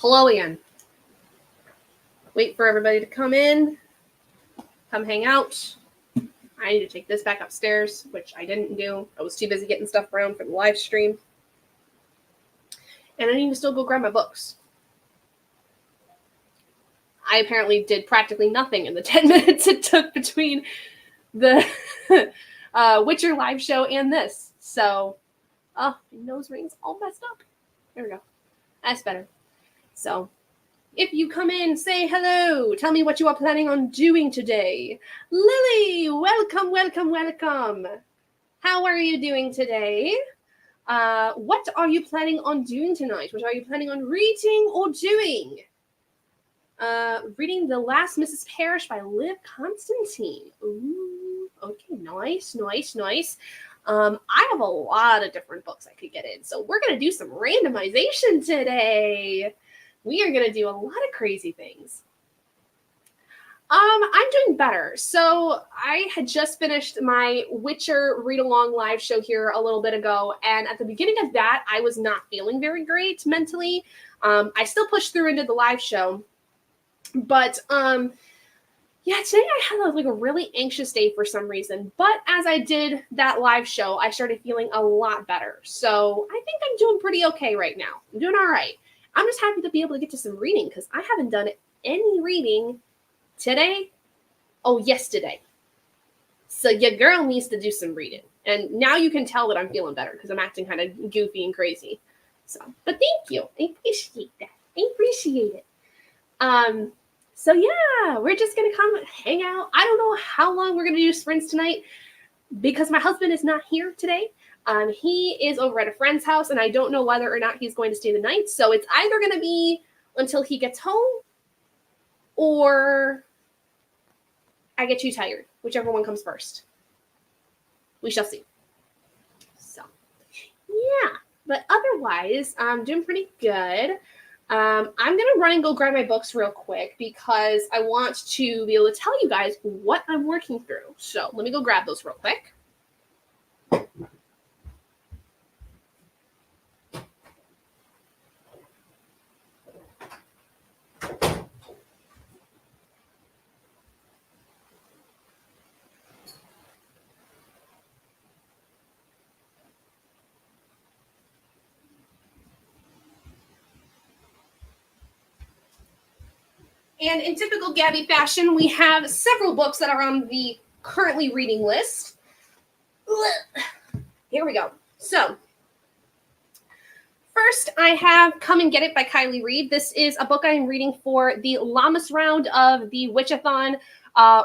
Hello again. Wait for everybody to come in. Come hang out. I need to take this back upstairs, which I didn't do. I was too busy getting stuff around for the live stream. And I need to still go grab my books. I apparently did practically nothing in the 10 minutes it took between the Witcher live show and this. So, my nose ring's all messed up. There we go. That's better. So, if you come in, say hello. Tell me what you are planning on doing today. Lily, welcome, welcome, welcome. How are you doing today? What are you planning on doing tonight? What are you planning on reading or doing? Reading The Last Mrs. Parrish by Liv Constantine. Ooh, okay, nice. I have a lot of different books I could get in, so we're going to do some randomization today. We are going to do a lot of crazy things. I'm doing better. So I had just finished my Witcher read-along live show here a little bit ago, and at the beginning of that, I was not feeling very great mentally. I still pushed through into the live show, but yeah, today I had a really anxious day for some reason. But as I did that live show, I started feeling a lot better. So I think I'm doing pretty okay right now. I'm doing all right. I'm just happy to be able to get to some reading because I haven't done any reading today. Oh, yesterday. So your girl needs to do some reading. And now you can tell that I'm feeling better because I'm acting kind of goofy and crazy. So, but thank you. I appreciate that. I appreciate it. So yeah, we're just going to come hang out. I don't know how long we're going to do sprints tonight because my husband is not here today. He is over at a friend's house, and I don't know whether or not he's going to stay the night. So it's either going to be until he gets home or I get too tired, whichever one comes first. We shall see. So, yeah. But otherwise, I'm doing pretty good. I'm going to run and go grab my books real quick because I want to be able to tell you guys what I'm working through. So let me go grab those real quick. And in typical Gabby fashion, we have several books that are on the currently reading list. Here we go. So, first I have Come and Get It by Kylie Reed. This is a book I'm reading for the Llamas round of the Witchathon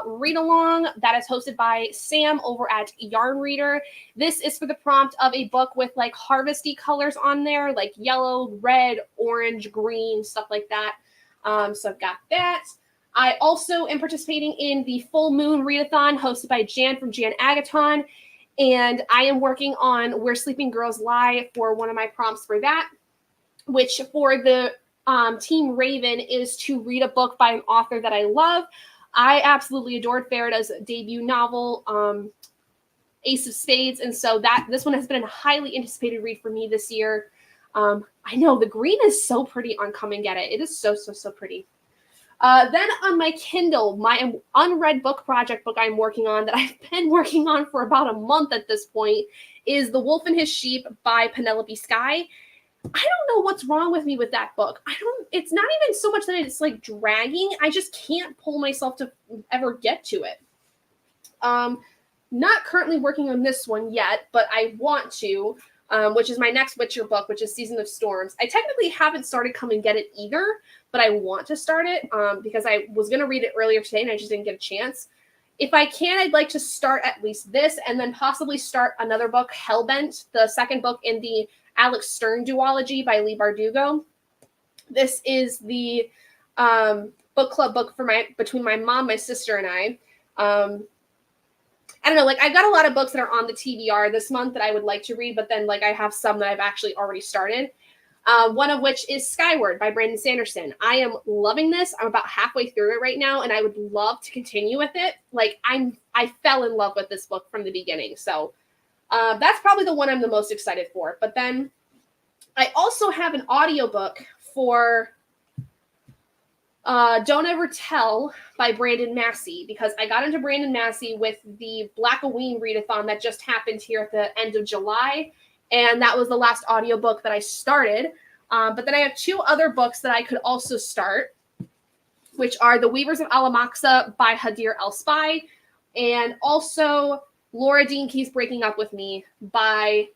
read-along that is hosted by Sam over at Yarn Reader. This is for the prompt of a book with like harvesty colors on there, like yellow, red, orange, green, stuff like that. So I've got that. I also am participating in the Full Moon Readathon hosted by Jan from Jan Agaton. And I am working on Where Sleeping Girls Lie for one of my prompts for that, which for the Team Raven is to read a book by an author that I love. I absolutely adored Farida's debut novel, Ace of Spades. And so this one has been a highly anticipated read for me this year. I know the green is so pretty on Come and Get It. It is so pretty. Then on my Kindle, my unread book project book I'm working on that I've been working on for about a month at this point is The Wolf and His Sheep by Penelope Sky. I don't know what's wrong with me with that book. It's not even so much that it's like dragging. I just can't pull myself to ever get to it. Not currently working on this one yet, but I want to. Which is my next Witcher book, which is Season of Storms. I technically haven't started Come and Get It either, but I want to start it because I was going to read it earlier today and I just didn't get a chance. If I can, I'd like to start at least this and then possibly start another book, Hellbent, the second book in the Alex Stern duology by Leigh Bardugo. This is the book club book for between my mom, my sister, and I. I don't know, like I've got a lot of books that are on the TBR this month that I would like to read, but then like I have some that I've actually already started. One of which is Skyward by Brandon Sanderson. I am loving this. I'm about halfway through it right now, and I would love to continue with it. Like I fell in love with this book from the beginning. So that's probably the one I'm the most excited for. But then I also have an audiobook for Don't Ever Tell by Brandon Massey, because I got into Brandon Massey with the Blackoween readathon that just happened here at the end of July, and that was the last audiobook that I started. But then I have 2 other books that I could also start, which are The Weavers of Alamaksa by Hadir El-Spy, and also Laura Dean Keeps Breaking Up With Me by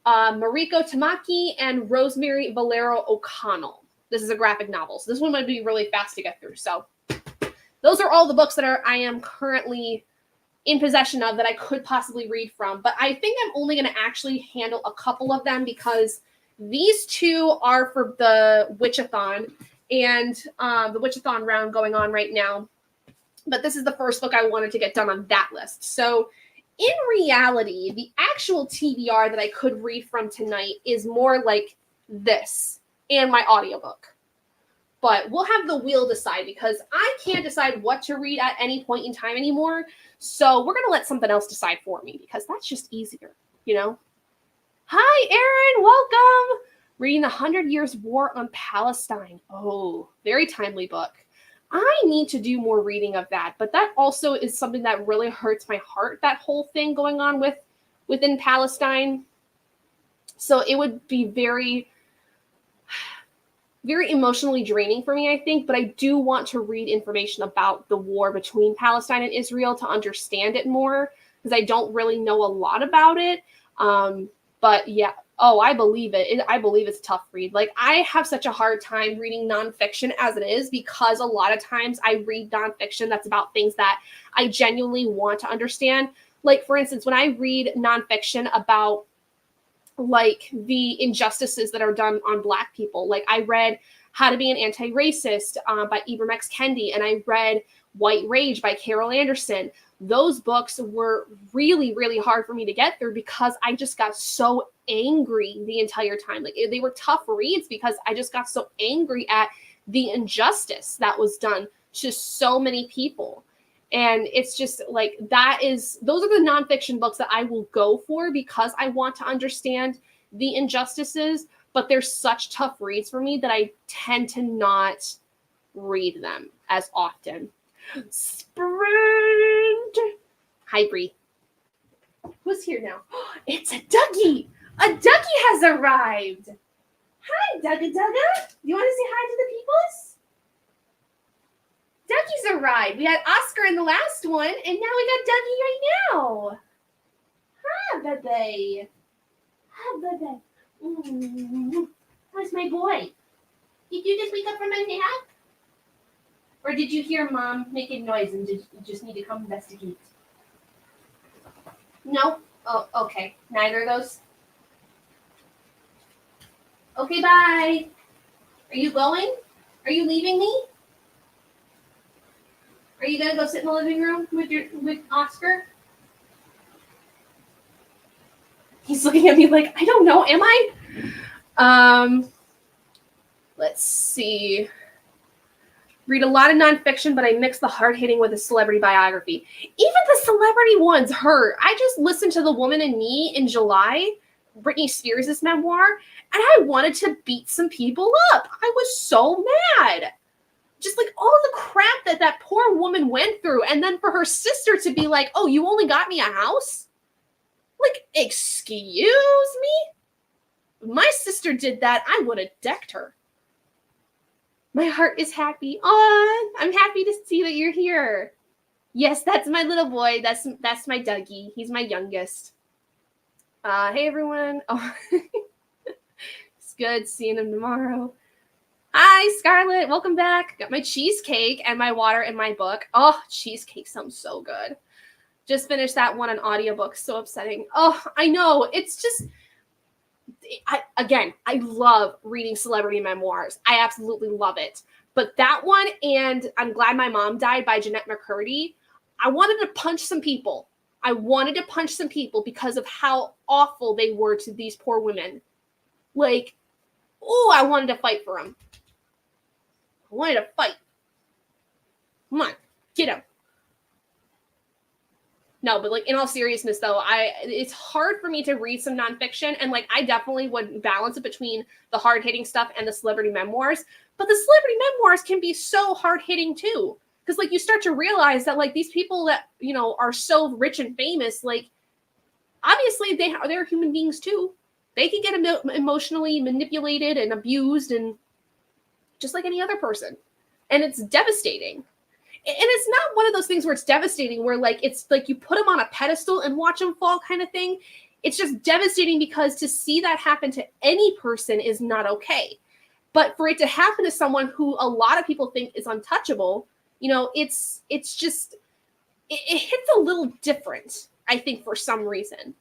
Mariko Tamaki and Rosemary Valero O'Connell. This is a graphic novel, so this one might be really fast to get through. So those are all the books that I am currently in possession of that I could possibly read from. But I think I'm only going to actually handle a couple of them because these 2 are for the Witchathon and the Witchathon round going on right now. But this is the first book I wanted to get done on that list. So in reality, the actual TBR that I could read from tonight is more like this and my audiobook. But we'll have the wheel decide because I can't decide what to read at any point in time anymore. So we're going to let something else decide for me because that's just easier, you know? Hi, Erin. Welcome. Reading the 100 Years' War on Palestine. Oh, very timely book. I need to do more reading of that, but that also is something that really hurts my heart, that whole thing going on within Palestine. So it would be very, very emotionally draining for me, I think, but I do want to read information about the war between Palestine and Israel to understand it more, because I don't really know a lot about it. But yeah, I believe it. I believe it's a tough read. Like, I have such a hard time reading nonfiction as it is, because a lot of times I read nonfiction that's about things that I genuinely want to understand. Like, for instance, when I read nonfiction about like the injustices that are done on Black people, like I read How to Be an Anti-Racist by Ibram X. Kendi, and I read White Rage by Carol Anderson. Those books were really, really hard for me to get through because I just got so angry the entire time. Like, they were tough reads because I just got so angry at the injustice that was done to so many people. And it's just like, those are the nonfiction books that I will go for because I want to understand the injustices, but they're such tough reads for me that I tend to not read them as often. Sprint! Hi, Bree. Who's here now? It's a Dougie! A Dougie has arrived! Hi, Dugga Dugga! You want to say hi to the peoples? Dougie's arrived. We had Oscar in the last one, and now we got Dougie right now. Hi, baby. Hi, baby. How's my boy? Did you just wake up from a nap? Or did you hear Mom making noise and did you just need to come investigate? No? Oh, okay. Neither of those? Okay, bye. Are you going? Are you leaving me? Are you gonna go sit in the living room with Oscar? He's looking at me like, I don't know, am I? Let's see. Read a lot of nonfiction, but I mix the hard-hitting with a celebrity biography. Even the celebrity ones hurt. I just listened to The Woman in Me in July, Britney Spears' memoir, and I wanted to beat some people up. I was so mad. Just like all the crap that poor woman went through. And then for her sister to be like, oh, you only got me a house? Like, excuse me? If my sister did that, I would have decked her. My heart is happy. Oh, I'm happy to see that you're here. Yes, that's my little boy. That's my Dougie. He's my youngest. Hey, everyone. Oh, it's good seeing him tomorrow. Hi, Scarlett. Welcome back. Got my cheesecake and my water in my book. Oh, cheesecake sounds so good. Just finished that one on audiobook. So upsetting. Oh, I know. It's just... I love reading celebrity memoirs. I absolutely love it. But that one and I'm Glad My Mom Died by Jeanette McCurdy, I wanted to punch some people. I wanted to punch some people because of how awful they were to these poor women. Like, oh, I wanted to fight for them. I wanted to fight. Come on, get him. No, but like in all seriousness though, it's hard for me to read some nonfiction, and like I definitely would balance it between the hard hitting stuff and the celebrity memoirs. But the celebrity memoirs can be so hard hitting too, because like you start to realize that like these people that are so rich and famous, like obviously they're human beings too. They can get emotionally manipulated and abused, and just like any other person, and it's devastating. And it's not one of those things where it's devastating, where like it's like you put them on a pedestal and watch them fall kind of thing. It's just devastating because to see that happen to any person is not okay. But for it to happen to someone who a lot of people think is untouchable, it's just it hits a little different, I think, for some reason.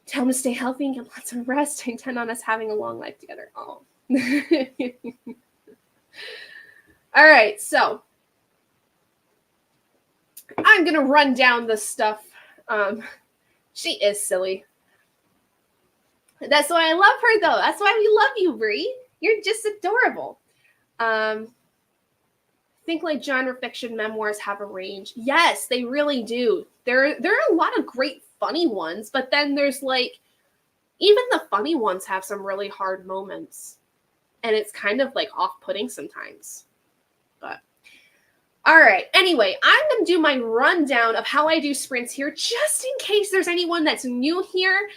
Tell them to stay healthy and get lots of rest. I intend on us having a long life together. Oh. All right, so I'm going to run down the stuff. She is silly. That's why I love her, though. That's why we love you, Brie. You're just adorable. Think like genre fiction memoirs have a range. Yes, they really do. There are a lot of great funny ones, but then there's like, even the funny ones have some really hard moments. And it's kind of like off-putting sometimes. But all right. Anyway, I'm going to do my rundown of how I do sprints here, just in case there's anyone that's new here,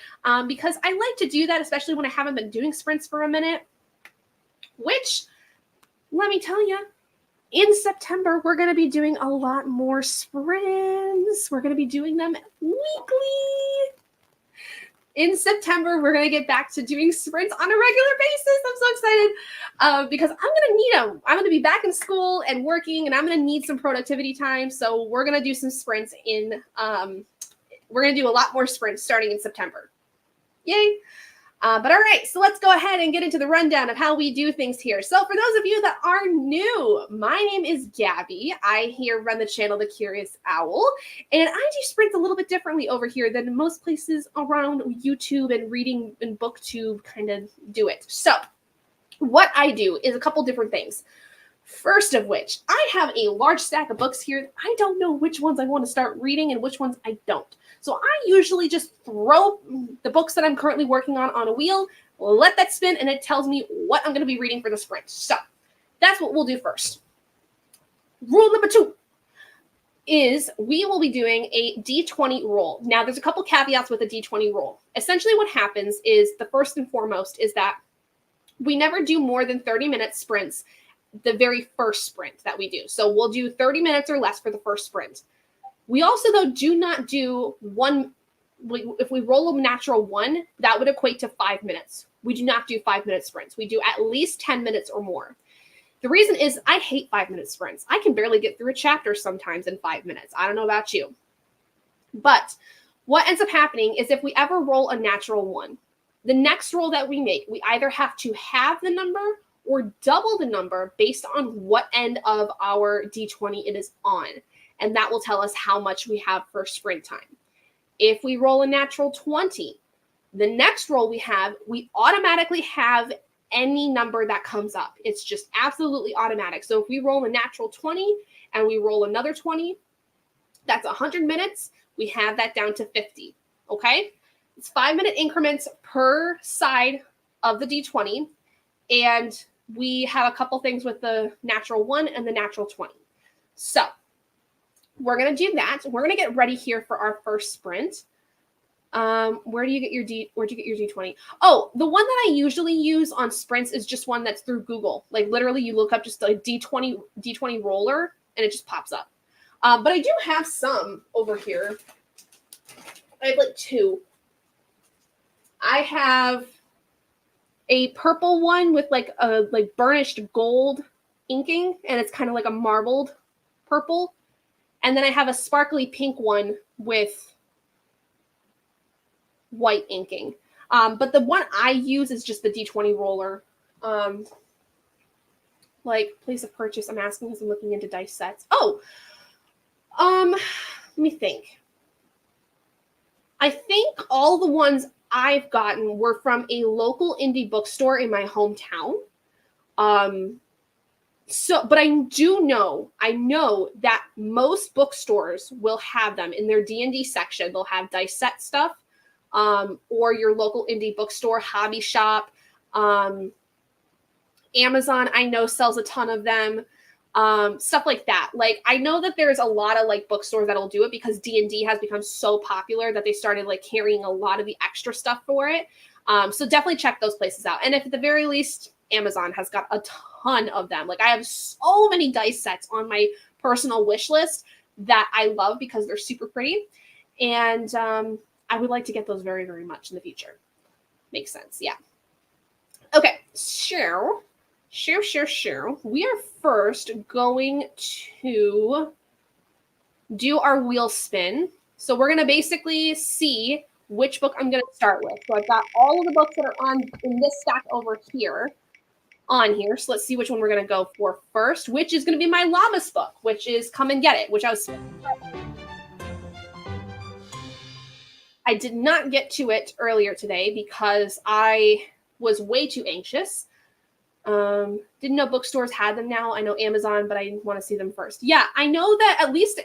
because I like to do that, especially when I haven't been doing sprints for a minute, which, let me tell you, in September, we're going to be doing a lot more sprints. We're going to be doing them weekly. In September, we're going to get back to doing sprints on a regular basis. I'm so excited because I'm going to need them. I'm going to be back in school and working, and I'm going to need some productivity time. So we're going to do some sprints we're going to do a lot more sprints starting in September. Yay. But all right, so let's go ahead and get into the rundown of how we do things here. So for those of you that are new, my name is Gabby. I here run the channel, The Curious Owl, and I do sprints a little bit differently over here than most places around YouTube and reading and booktube kind of do it. So what I do is a couple different things. First of which, I have a large stack of books here. I don't know which ones I want to start reading and which ones I don't. So I usually just throw the books that I'm currently working on a wheel, let that spin, and it tells me what I'm going to be reading for the sprint. So that's what we'll do first. Rule number 2 is we will be doing a D20 roll. Now, there's a couple caveats with a D20 roll. Essentially what happens is, the first and foremost is that we never do more than 30-minute sprints the very first sprint that we do. So we'll do 30 minutes or less for the first sprint. We also, though, do not do if we roll a natural 1, that would equate to 5 minutes. We do not do 5-minute sprints. We do at least 10 minutes or more. The reason is I hate 5-minute sprints. I can barely get through a chapter sometimes in 5 minutes. I don't know about you. But what ends up happening is if we ever roll a natural 1, the next roll that we make, we either have to have the number or double the number based on what end of our D20 it is on. And that will tell us how much we have for sprint time. If we roll a natural 20, the next roll we automatically have any number that comes up. It's just absolutely automatic. So if we roll a natural 20 and we roll another 20, that's 100 minutes. We have that down to 50, okay? It's 5-minute increments per side of the D20. And we have a couple things with the natural 1 and the natural 20. So we're going to do that. We're going to get ready here for our first sprint. Where'd you get your D20? Oh, the one that I usually use on sprints is just one that's through Google. Like literally you look up just a D20 roller and it just pops up. But I do have some over here. I have like 2. I have a purple one with like a burnished gold inking, and it's kind of like a marbled purple. And then I have a sparkly pink one with white inking. But the one I use is just the D20 roller. Like place of purchase, I'm asking because I'm looking into dice sets. Oh, let me think. I think all the ones I've gotten were from a local indie bookstore in my hometown. So, but I know that most bookstores will have them in their D&D section. They'll have dice set stuff, or your local indie bookstore, hobby shop, um, Amazon. I know sells a ton of them, stuff like that. Like I know that there's a lot of like bookstores that'll do it because D&D has become so popular that they started like carrying a lot of the extra stuff for it. So definitely check those places out. And if at the very least, Amazon has got a ton of them. Like I have so many dice sets on my personal wish list that I love because they're super pretty. And I would like to get those very, very much in the future. Makes sense. Yeah. Okay. Sure. We are first going to do our wheel spin. So we're going to basically see which book I'm going to start with. So I've got all of the books that are on in this stack over here on here. So let's see which one we're going to go for first, which is going to be my Llamas book, which is Come and Get It, which I did not get to it earlier today because I was way too anxious. Didn't know bookstores had them now. I know Amazon, but I want to see them first. Yeah, I know that at least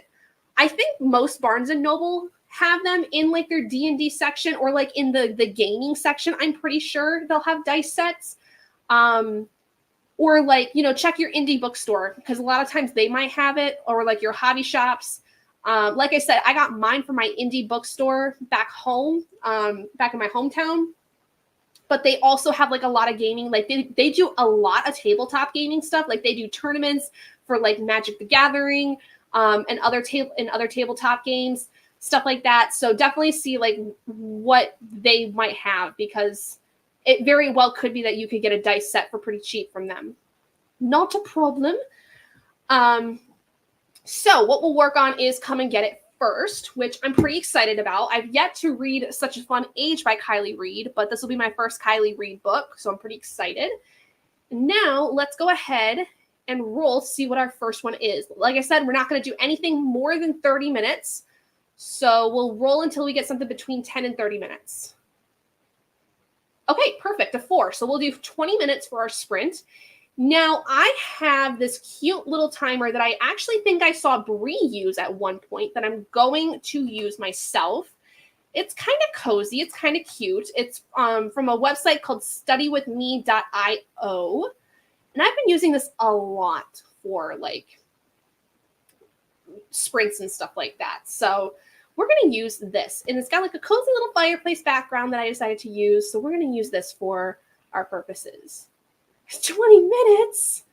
I think most Barnes and Noble have them in like their D&D section or like in the gaming section. I'm pretty sure they'll have dice sets. Or like, check your indie bookstore because a lot of times they might have it, or like your hobby shops. Like I said, I got mine from my indie bookstore back home, back in my hometown. But they also have like a lot of gaming. Like they do a lot of tabletop gaming stuff. Like they do tournaments for like Magic the Gathering, and other tabletop games, stuff like that. So definitely see like what they might have because it very well could be that you could get a dice set for pretty cheap from them. Not a problem. So what we'll work on is Come and Get It first, which I'm pretty excited about. I've yet to read Such a Fun Age by Kylie Reid, but this will be my first Kylie Reid book, so I'm pretty excited. Now, let's go ahead and roll, see what our first one is. Like I said, we're not going to do anything more than 30 minutes, so we'll roll until we get something between 10 and 30 minutes. Okay, perfect, a 4. So we'll do 20 minutes for our sprint. Now, I have this cute little timer that I actually think I saw Bree use at one point that I'm going to use myself. It's kind of cozy. It's kind of cute. It's from a website called studywithme.io. And I've been using this a lot for like sprints and stuff like that. So we're going to use this. And it's got like a cozy little fireplace background that I decided to use. So we're going to use this for our purposes. 20 minutes.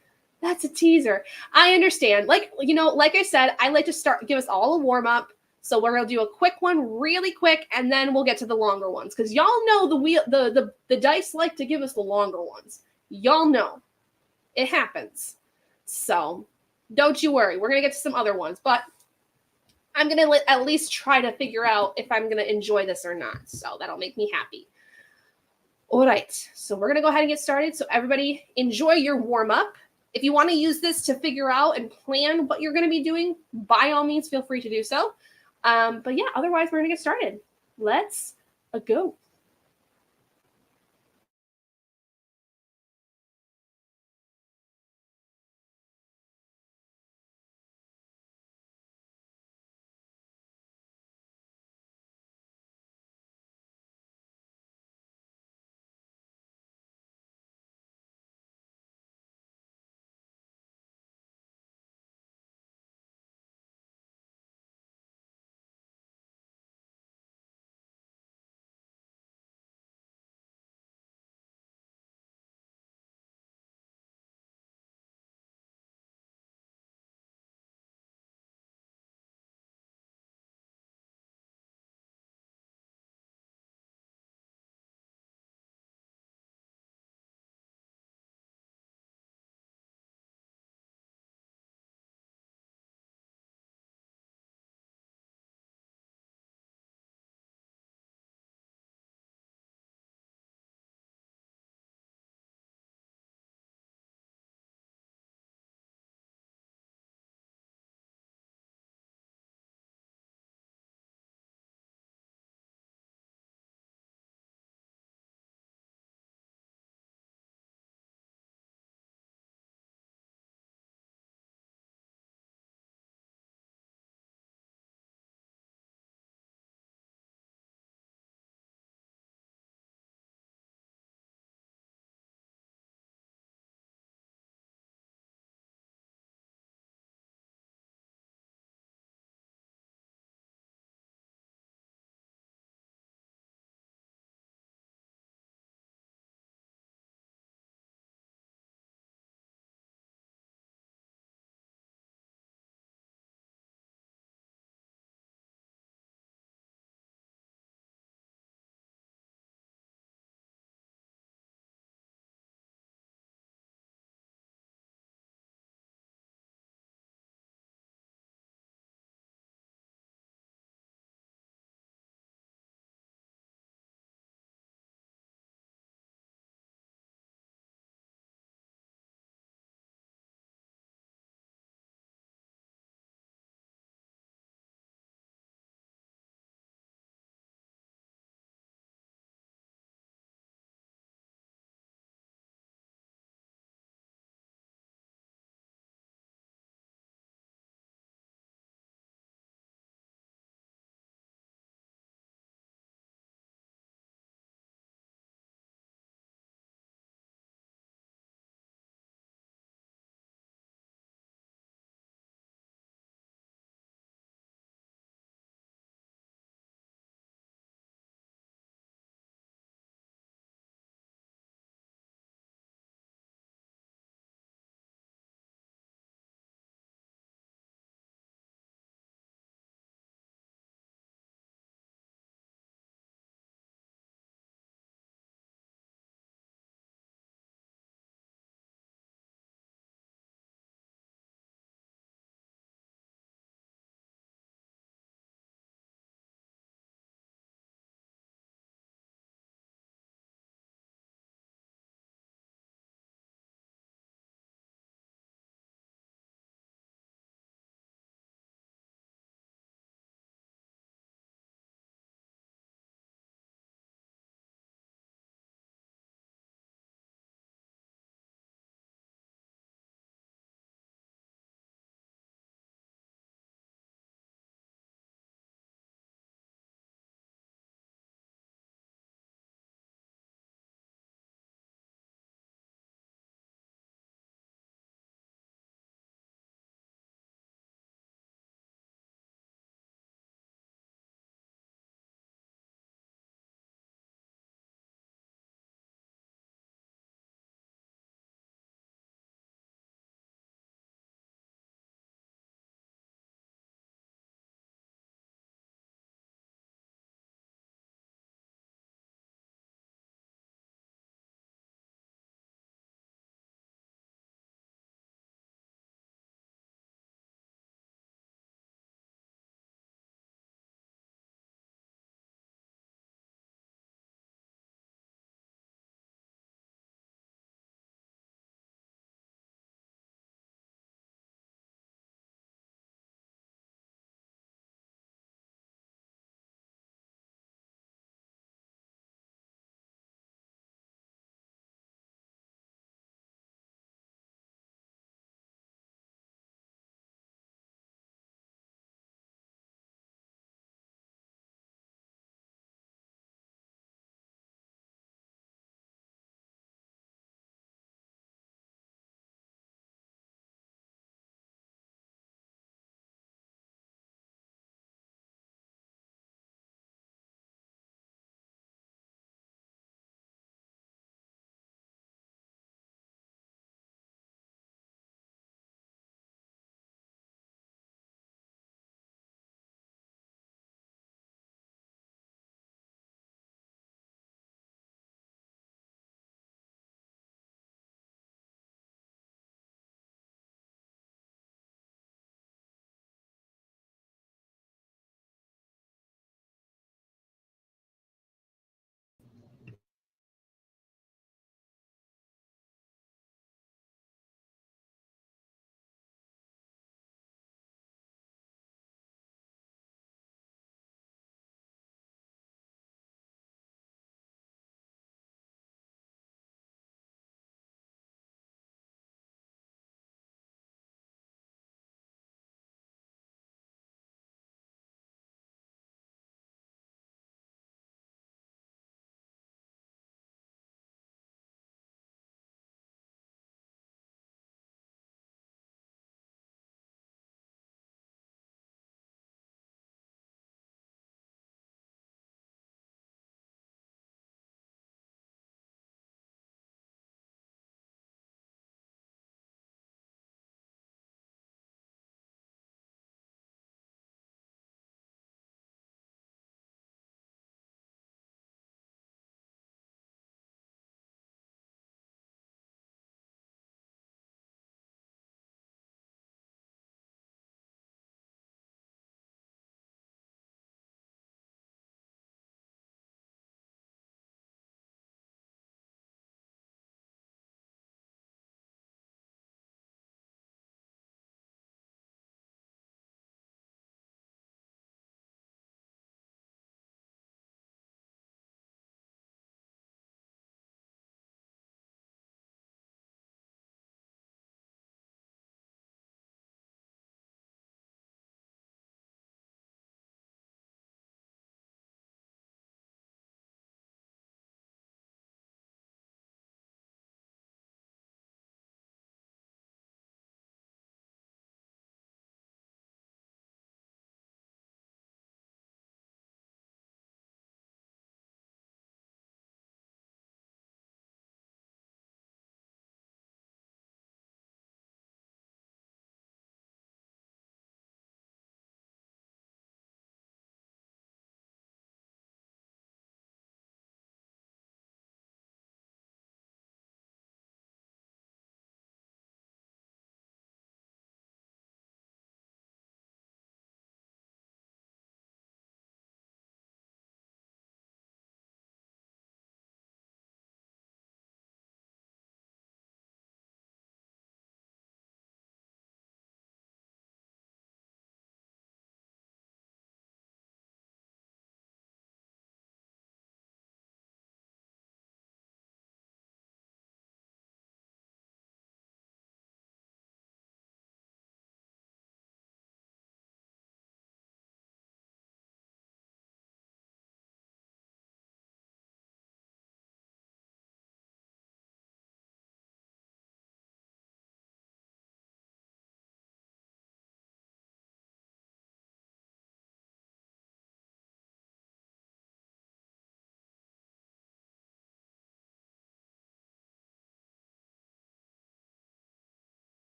That's a teaser. I understand. Like I said, I like to give us all a warm up. So we're gonna do a quick one, really quick, and then we'll get to the longer ones. Because y'all know the dice like to give us the longer ones. Y'all know it happens. So don't you worry. We're gonna get to some other ones, but I'm gonna at least try to figure out if I'm gonna enjoy this or not. So that'll make me happy. All right, so we're going to go ahead and get started. So everybody enjoy your warm-up. If you want to use this to figure out and plan what you're going to be doing, by all means, feel free to do so. But yeah, otherwise, we're going to get started. Let's go.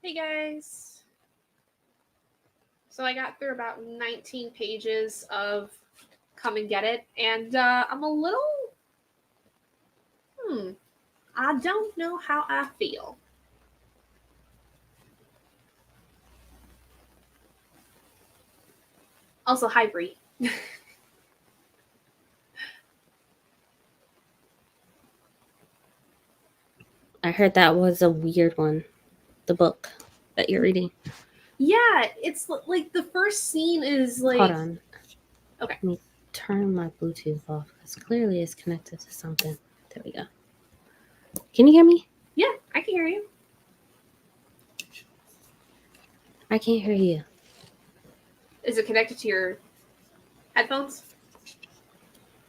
Hey guys. So I got through about 19 pages of Come and Get It, and I'm a little. I don't know how I feel. Also, hi Bree. I heard that was a weird one, the book that you're reading. Yeah, it's like the first scene is like. Hold on. Okay. Let me turn my Bluetooth off because clearly it's connected to something. There we go. Can you hear me? Yeah, I can hear you. I can't hear you. Is it connected to your headphones?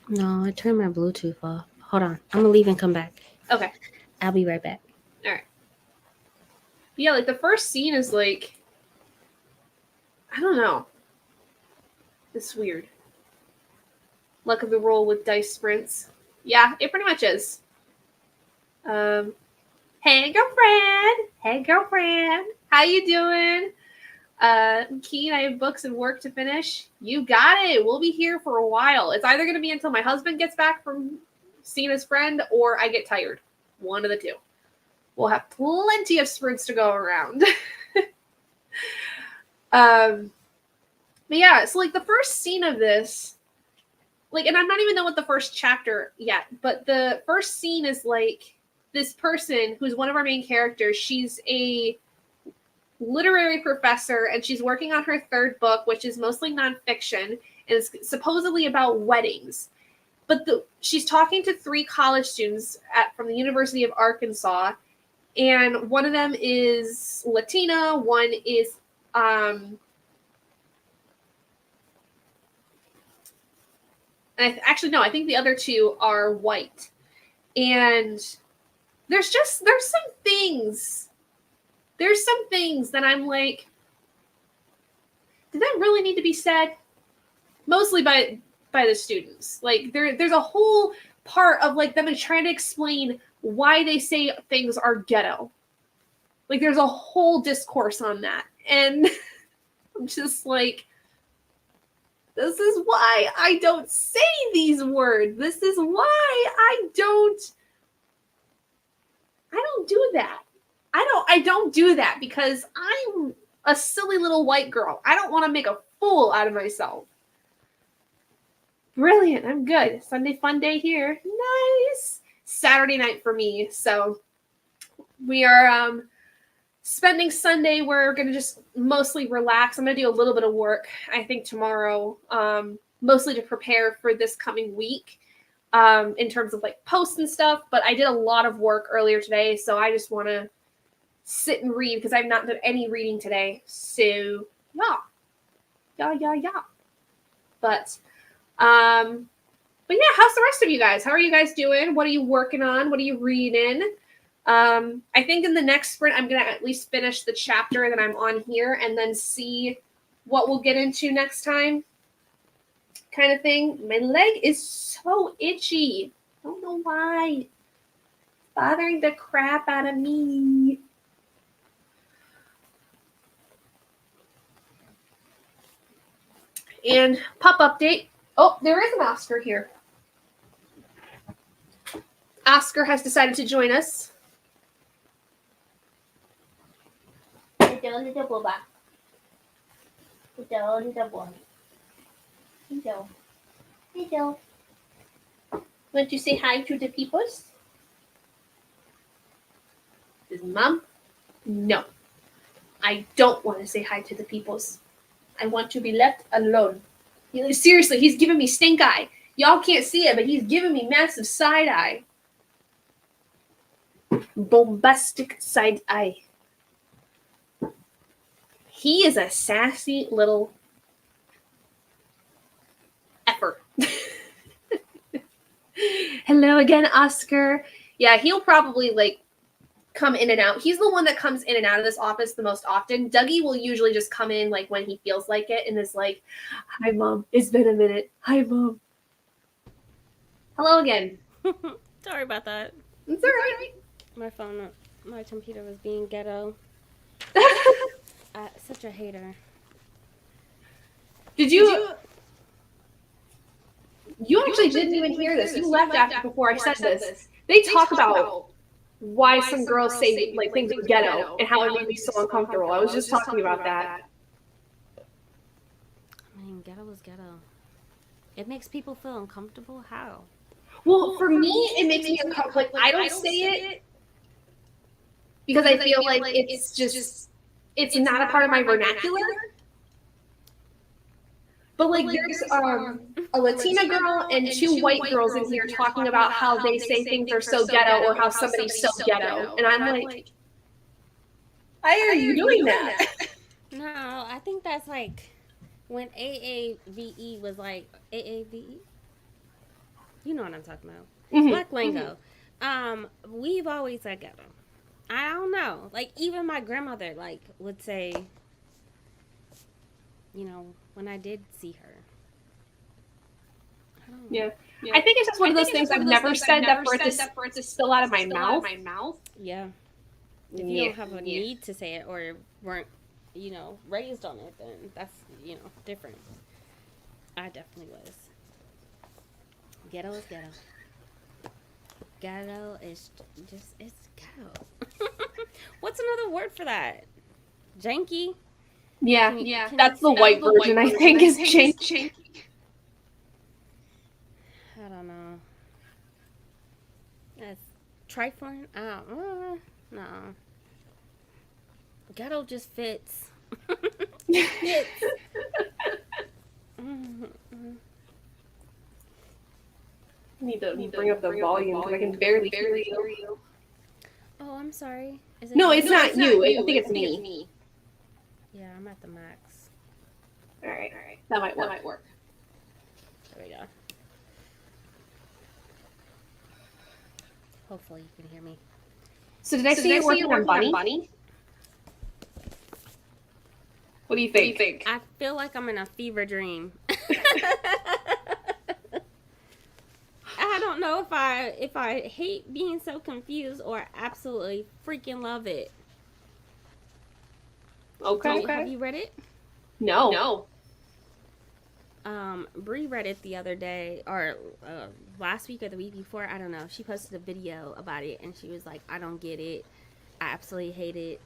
No, I turned my Bluetooth off. Hold on. I'm going to leave and come back. Okay. I'll be right back. All right. Yeah, like the first scene is like. I don't know. It's weird. Luck of the roll with dice sprints. Yeah, it pretty much is. Hey girlfriend. Hey girlfriend. How you doing? Keen, I have books and work to finish. You got it. We'll be here for a while. It's either gonna be until my husband gets back from seeing his friend or I get tired. One of the two. We'll have plenty of sprints to go around. But yeah, so like the first scene of this, like, and I'm not even know what the first chapter yet, but the first scene is like this person who's one of our main characters. She's a literary professor and she's working on her third book, which is mostly nonfiction and it's supposedly about weddings. But she's talking to 3 college students from the University of Arkansas, and one of them is Latina, one is actually no, I think the other 2 are white. And there's some things that I'm like, did that really need to be said? Mostly by the students. Like there's a whole part of like them trying to explain why they say things are ghetto. Like there's a whole discourse on that. And I'm just like, this is why I don't say these words. This is why I don't do that. I don't do that because I'm a silly little white girl. I don't want to make a fool out of myself. Brilliant. I'm good. Sunday fun day here. Nice. Saturday night for me. So we are spending Sunday. We're going to just mostly relax. I'm going to do a little bit of work, I think, tomorrow, mostly to prepare for this coming week in terms of like posts and stuff. But I did a lot of work earlier today. So I just want to sit and read because I've not done any reading today. So yeah. But yeah, how's the rest of you guys? How are you guys doing? What are you working on? What are you reading? I think in the next sprint, I'm going to at least finish the chapter that I'm on here and then see what we'll get into next time. Kind of thing. My leg is so itchy. I don't know why. It's bothering the crap out of me. And pup update. Oh, there is an Oscar here. Oscar has decided to join us. Hello, little boba. Hello, little boy. Hello. Hello. Want to say hi to the peoples? His mom? No. I don't want to say hi to the peoples. I want to be left alone. Seriously, he's giving me stink eye. Y'all can't see it, but he's giving me massive side eye. Bombastic side eye. He is a sassy little effer. Hello again, Oscar. Yeah, he'll probably like come in and out. He's the one that comes in and out of this office the most often. Dougie will usually just come in like when he feels like it and is like, "Hi, Mom. It's been a minute. Hi, Mom." Hello again. Sorry about that. It's all right. My phone, my computer was being ghetto. Such a hater. Did you? You actually didn't even hear this. You left after before I said this. They talk about why some girls say like things are ghetto and how it made me so uncomfortable. I was just talking about that. I mean, ghetto is ghetto. It makes people feel uncomfortable. How? Well, for me, it makes me uncomfortable. Like, I don't say it because I feel like it's not a part of my vernacular. But like, there's a Latina girl and two white girls in here talking about how they say things are so ghetto or how somebody's so ghetto, and I'm like, why are you doing that? No, I think that's like when AAVE was like AAVE. You know what I'm talking about. Mm-hmm. Black lingo. Mm-hmm. We've always said ghetto. I don't know. Like, even my grandmother like would say, you know, when I did see her. I don't know. Yeah. I think it's just one of those things I've never said that for it to spill out of my mouth. Yeah. If you don't have a need to say it or weren't, you know, raised on it, then that's, you know, different. I definitely was. Ghetto is ghetto. Ghetto is just, it's ghetto. What's another word for that? Janky? Yeah, that's the white version, I think, is janky. I don't know. That's trifling? No. Ghetto just fits. Fits. I need to bring up the volume because I can barely hear you. Oh, I'm sorry. Is it no, it's not you. I think it's me. Yeah, I'm at the max. All right. That might work. There we go. Hopefully you can hear me. So did I see you working on Bunny? What do you think? I feel like I'm in a fever dream. I don't know if I hate being so confused or absolutely freaking love it. Okay. Have you read it? No. Bree read it the other day, or last week or the week before. I don't know. She posted a video about it, and she was like, "I don't get it. I absolutely hate it."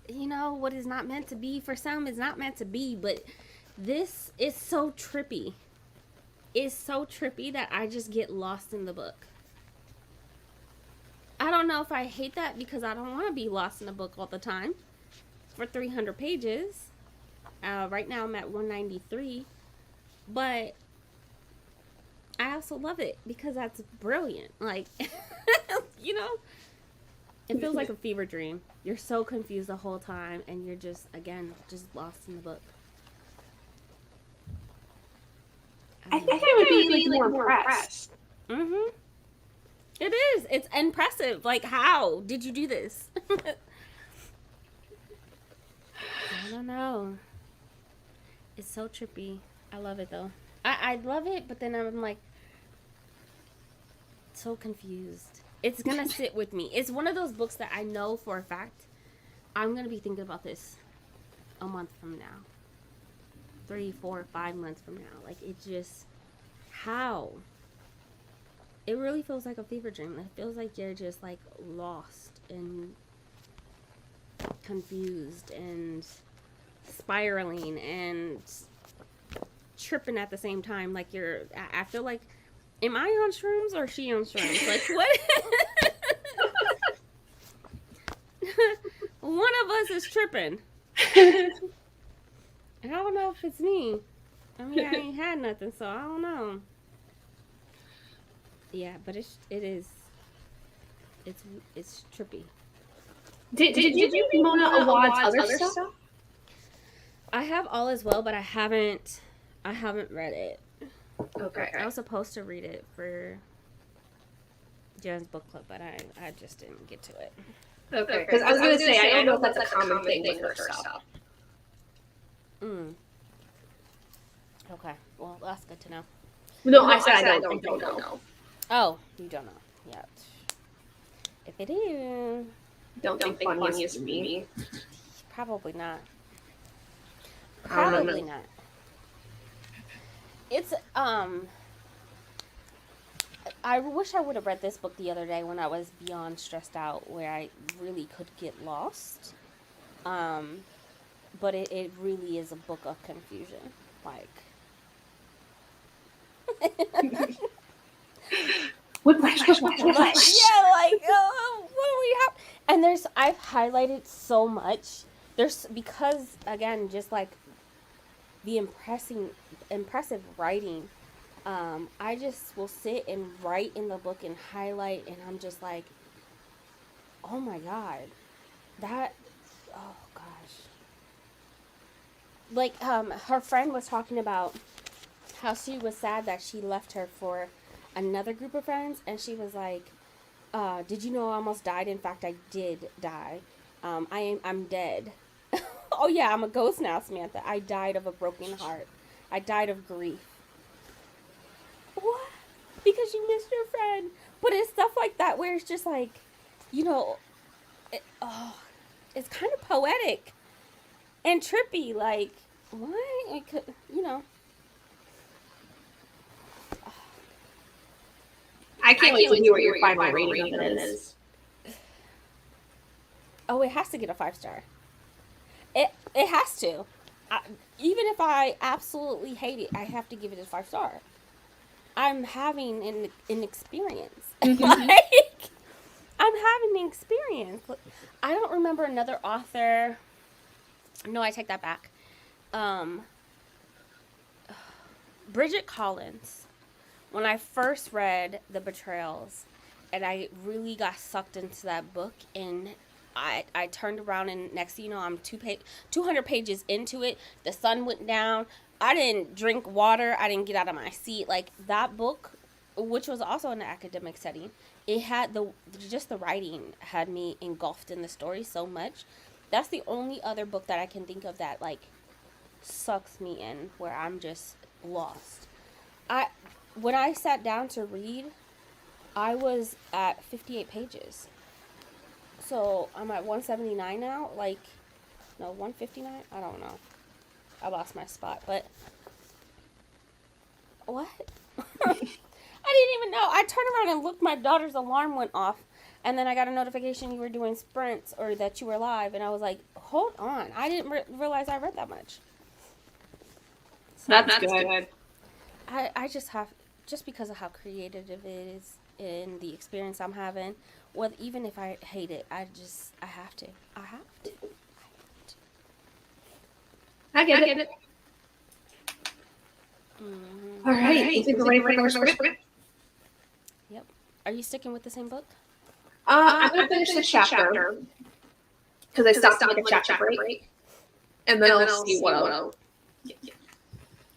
You know, what is not meant to be for some is not meant to be, but this is so trippy. It's so trippy that I just get lost in the book. I don't know if I hate that because I don't want to be lost in a book all the time for 300 pages. Right now I'm at 193, but I also love it because that's brilliant. Like, you know, it feels like a fever dream. You're so confused the whole time and you're just lost in the book. I think I would be like more impressed. Mm-hmm. It is. It's impressive. Like, how did you do this? I don't know. It's so trippy. I love it though. I love it, but then I'm like so confused. It's gonna sit with me. It's one of those books that I know for a fact I'm gonna be thinking about this a month from now. 3, 4, 5 months from now. Like, it just, how? It really feels like a fever dream. It feels like you're just like lost and confused and spiraling and tripping at the same time. Like, I feel like, am I on shrooms or is she on shrooms? Like, what? One of us is tripping. I don't know if it's me. I mean, I ain't had nothing, so I don't know. Yeah, but it's trippy. Did you read Mona Awad's other stuff? I have All Is Well, but I haven't read it. Okay. I was supposed to read it for Jen's book club, but I just didn't get to it. Okay, because I was going to say, I don't know if that's a common thing with her stuff. Okay, well, that's good to know. No, I said I don't know. Oh, you don't know yet. If it is, Don't think funniest for me. Probably not. I don't know. Probably not. It's I wish I would have read this book the other day when I was beyond stressed out, where I really could get lost. Um, but it really is a book of confusion. Like, Whiplash. like yeah, like what do we have? And I've highlighted so much. There's because again, just like the impressive writing. I just will sit and write in the book and highlight, and I'm just like, oh my god, that, oh gosh. Like, her friend was talking about how she was sad that she left her for another group of friends, and she was like, did you know I almost died? In fact, I did die. I'm dead. Oh yeah, I'm a ghost now, Samantha. I died of a broken heart. I died of grief. What? Because you missed your friend. But it's stuff like that where it's just like, you know, it's kind of poetic and trippy. Like, what? It could, you know. I can't wait to hear what your final rating of it is. Oh, it has to get a 5-star. It has to. I, Even if I absolutely hate it, I have to give it a 5-star. I'm having an experience. Like, I'm having an experience. I don't remember another author. No, I take that back. Um, Bridget Collins. When I first read The Betrayals, and I really got sucked into that book, and I turned around, and next thing you know, I'm 200 pages into it. The sun went down. I didn't drink water. I didn't get out of my seat. Like, that book, which was also in an academic setting, it had just the writing had me engulfed in the story so much. That's the only other book that I can think of that, like, sucks me in, where I'm just lost. I When I sat down to read, I was at 58 pages. So I'm at 179 now. Like, no, 159? I don't know. I lost my spot. But, what? I didn't even know. I turned around and looked, my daughter's alarm went off. And then I got a notification you were doing sprints or that you were live. And I was like, hold on. I didn't realize I read that much. So That's good. I just have, just because of how creative it is and the experience I'm having, well, even if I hate it, I have to. I have to. I get it. Mm-hmm. All right. You think we're ready for another sprint? Yep. Are you sticking with the same book? I'm going to finish the chapter because I stopped to take a chapter break. And then I'll see what I'll...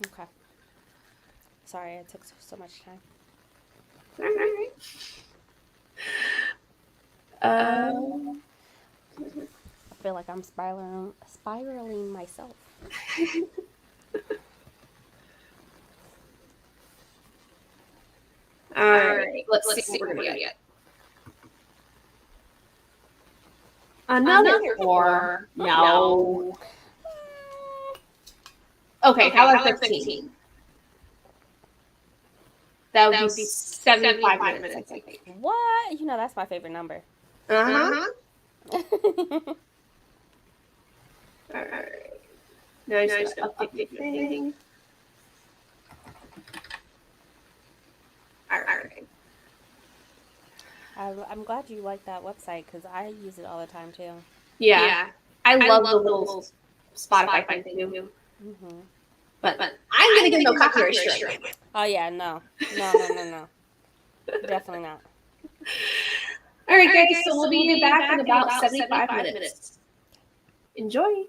Okay. Sorry, it took so much time. All right. I feel like I'm spiraling myself. All right. Let's see what we're going to get. Another 4. No. Okay, how about 15? That would be 75 minutes, I think. What? You know, that's my favorite number. Uh-huh. All right. Now I just got to update the thing. All right. I'm glad you like that website because I use it all the time too. Yeah. I love the little Spotify thing too. Mm-hmm. But I'm going to get no copyright strike. Oh, yeah, no. Definitely not. All right, guys, so we'll be back in about 75 minutes. Enjoy.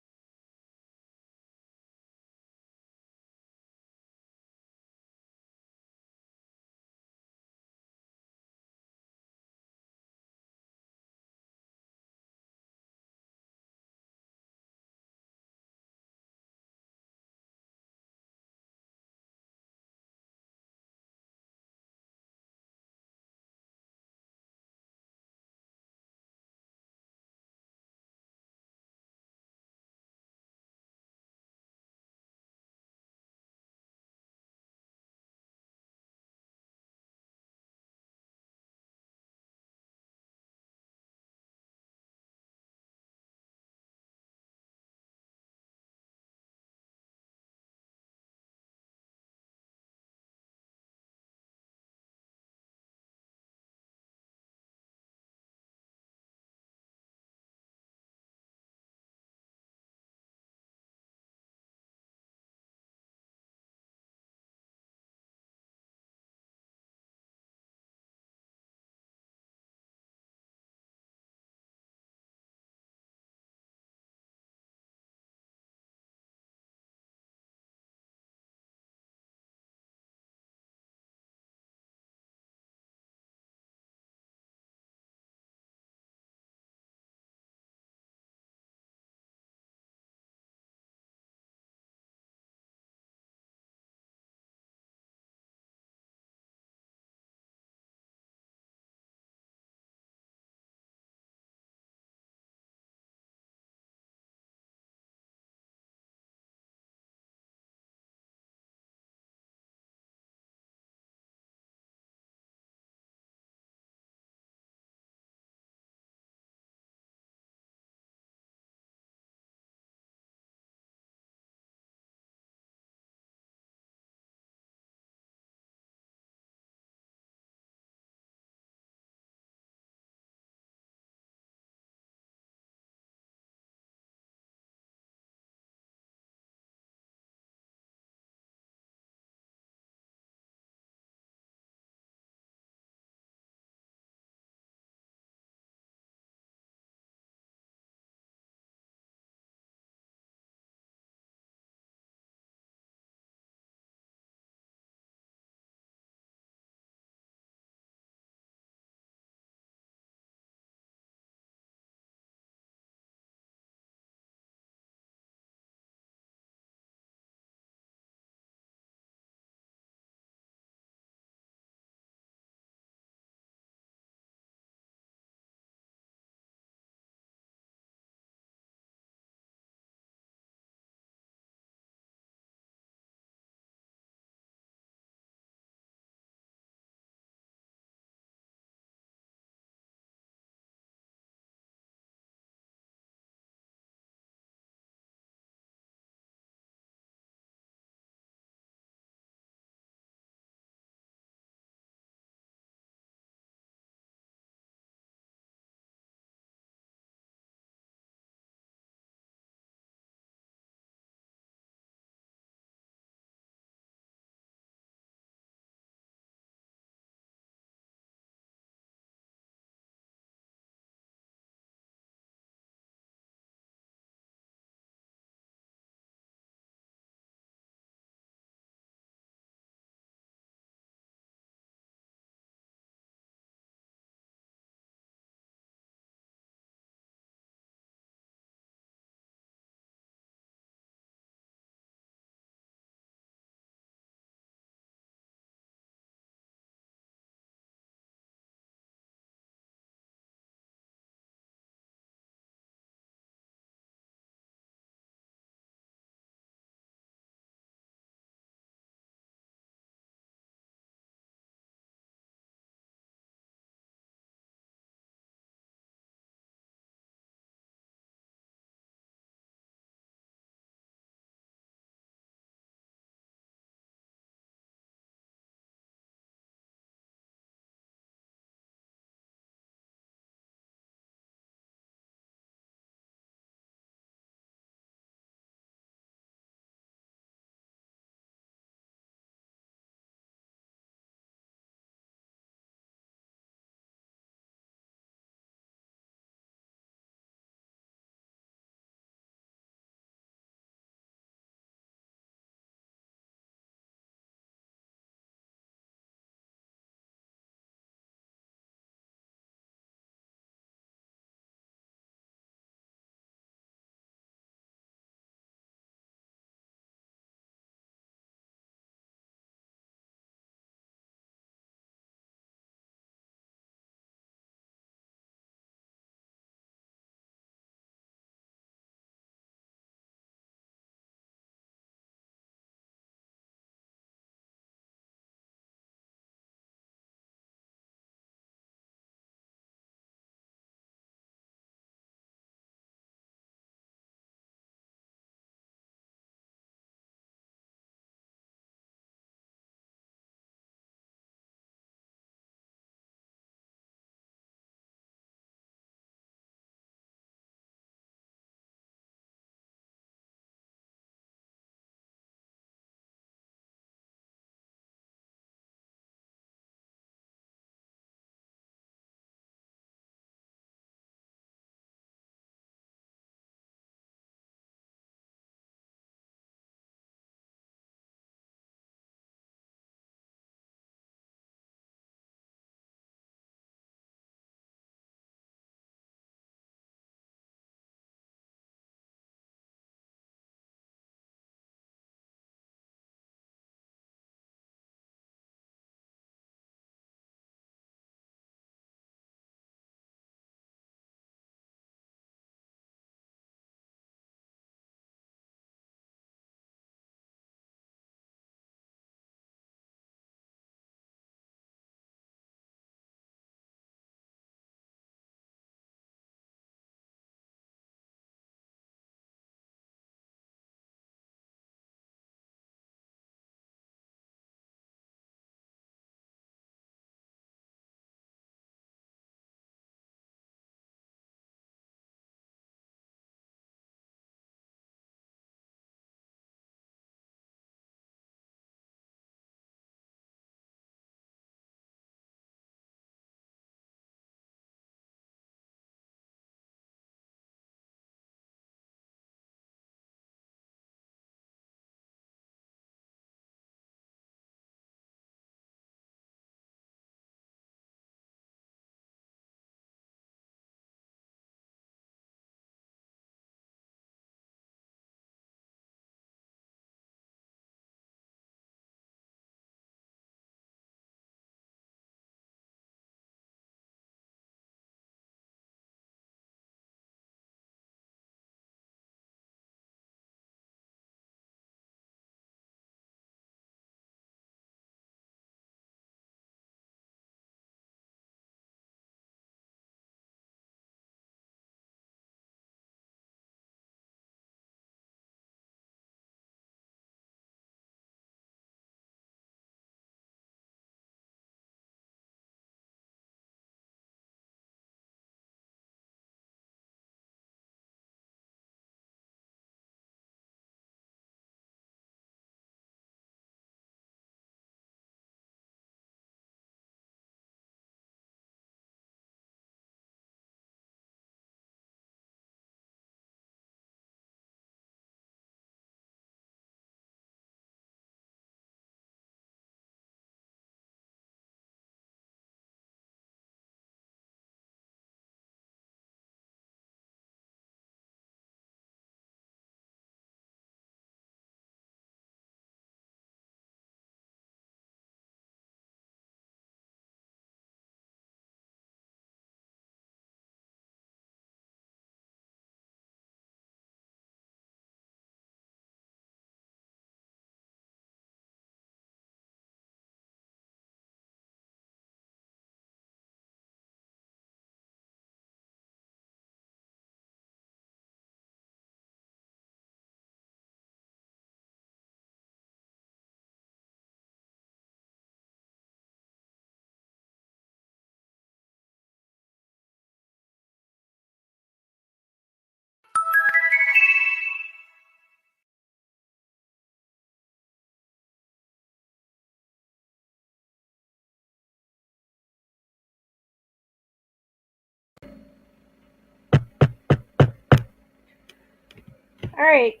All right.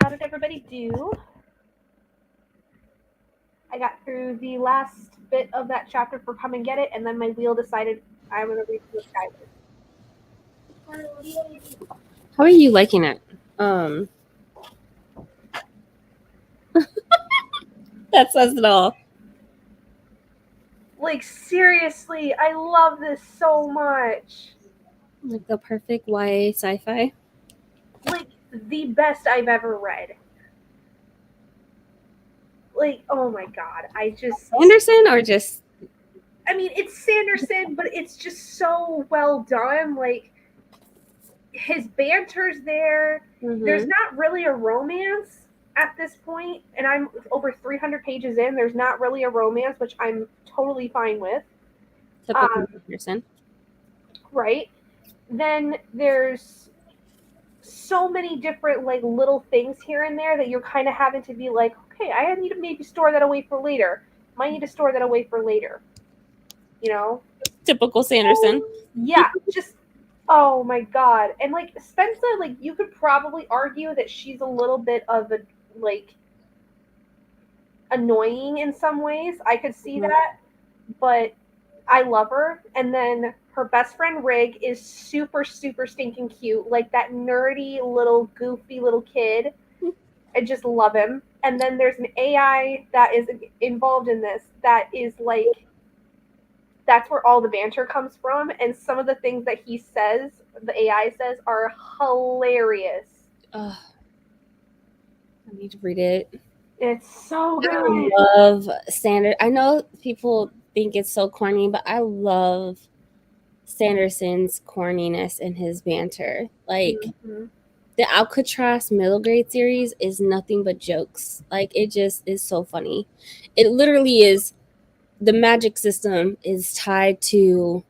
How did everybody do? I got through the last bit of that chapter for Come and Get It, and then my wheel decided I'm going to read the Skyward. How are you liking it? That says it all. Like, seriously, I love this so much. Like the perfect YA sci-fi. Like, the best I've ever read. Like, oh my god, I just... Anderson or just... I mean, it's Sanderson, but it's just so well done. Like, his banter's there. Mm-hmm. There's not really a romance at this point, and I'm over 300 pages in. There's not really a romance, which I'm totally fine with. Typical Anderson. Right? Then there's so many different like little things here and there that you're kind of having to be like, okay, I need to maybe store that away for later. Might need to store that away for later. You know? Typical Sanderson. Yeah, just oh my god. And like Spencer, like you could probably argue that she's a little bit of a like annoying in some ways. I could see that, but I love her. And then her best friend Rig is super, super stinking cute. Like that nerdy little goofy little kid. I just love him. And then there's an AI that is involved in this that is like that's where all the banter comes from. And some of the things that he says, the AI says, are hilarious. I need to read it. It's so good. I love Sanders. I know people think it's so corny, but I love Sanderson's corniness and his banter. Like the Alcatraz middle grade series is nothing but jokes. Like it just is so funny. It literally is. The magic system is tied to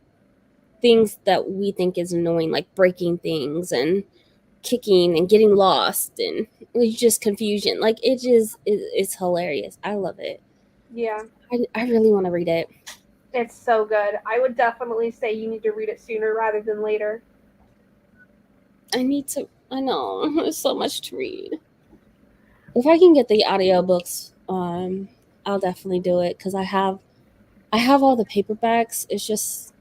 things that we think is annoying, like breaking things and kicking and getting lost, and it's just confusion. Like it just it's hilarious. I love it. Yeah. I really want to read it. It's so good. I would definitely say you need to read it sooner rather than later. I need to. I know. There's so much to read. If I can get the audiobooks, I'll definitely do it because I have all the paperbacks. It's just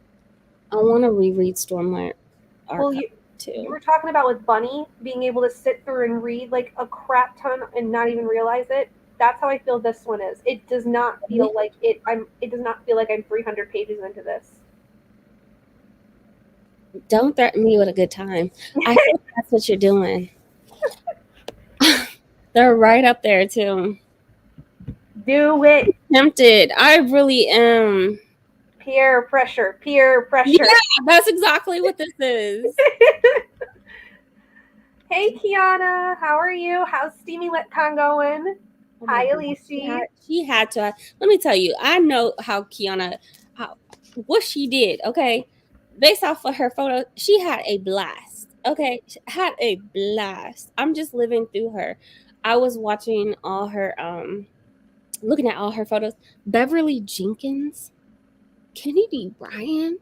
I want to reread Stormlight Archive too. You were talking about with Bunny being able to sit through and read like a crap ton and not even realize it. That's how I feel this one is. It does not feel like it. It does not feel like I'm 300 pages into this. Don't threaten me with a good time. I think that's what you're doing. They're right up there too. Do it. I'm tempted. I really am. Peer pressure. Peer pressure. Yeah, that's exactly what this is. Hey, Kiana. How are you? How's Steamy LitCon going? Oh hi, Elise. She had to. Let me tell you, I know how Kiana, what she did, okay? Based off of her photo, she had a blast, okay? She had a blast. I'm just living through her. I was watching all her, looking at all her photos. Beverly Jenkins, Kennedy Bryan.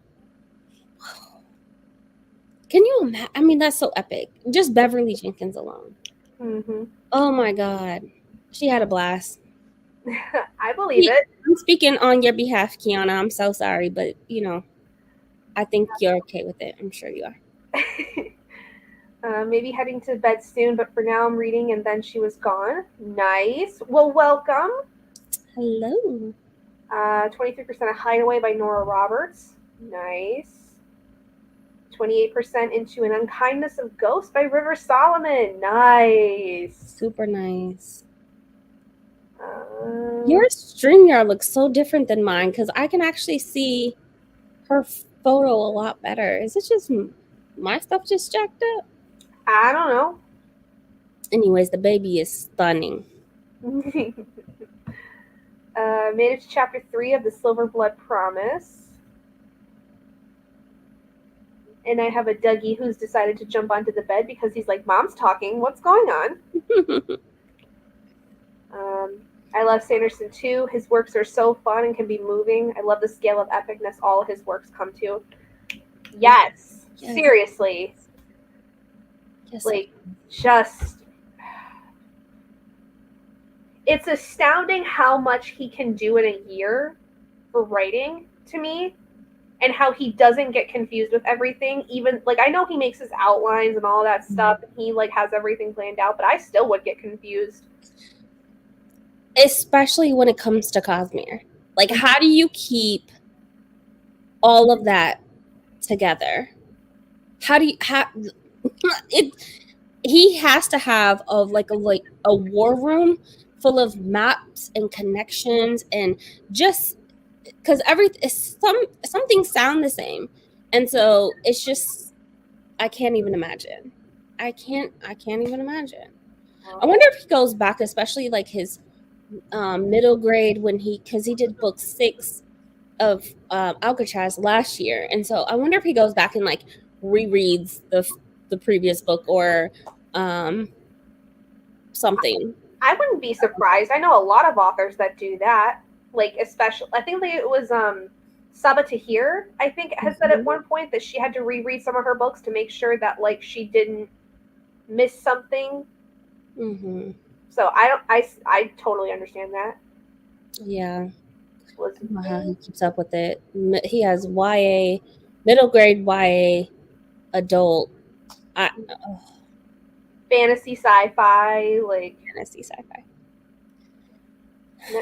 Can you imagine? I mean, that's so epic. Just Beverly Jenkins alone. Mm-hmm. Oh my God. She had a blast. I believe it. I'm speaking on your behalf, Kiana. I'm so sorry, but I think you're okay with it. I'm sure you are. Maybe heading to bed soon, but for now I'm reading And Then She Was Gone. Nice. Well, welcome. Hello. 23% of Hideaway by Nora Roberts. Nice. 28% into An Unkindness of Ghosts by River Solomon. Nice. Super nice. Your StreamYard looks so different than mine because I can actually see her photo a lot better. Is it just my stuff just jacked up? I don't know. Anyways, the baby is stunning. Made it to chapter 3 of The Silver Blood Promise. And I have a Dougie who's decided to jump onto the bed because he's like, Mom's talking. What's going on? I love Sanderson too. His works are so fun and can be moving. I love the scale of epicness all his works come to. Yes. Seriously. Yes. Like, just it's astounding how much he can do in a year for writing to me, and how he doesn't get confused with everything. Even like I know he makes his outlines and all that stuff, and he like has everything planned out, but I still would get confused. Especially when it comes to Cosmere. Like, how do you keep all of that together? How do you it? He has to have a war room full of maps and connections, and just because some things sound the same, and so it's just I can't even imagine. I can't even imagine. I wonder if he goes back, especially like his middle grade when because he did book 6 of Alcatraz last year, and so I wonder if he goes back and like rereads the previous book or something. I wouldn't be surprised. I know a lot of authors that do that. Like especially, I think it was Saba Tahir. I think has said at one point that she had to reread some of her books to make sure that like she didn't miss something. Mm-hmm. So I totally understand that. Yeah, I don't know how he keeps up with it. He has YA, middle grade YA, adult, Fantasy, sci-fi, like fantasy, sci-fi.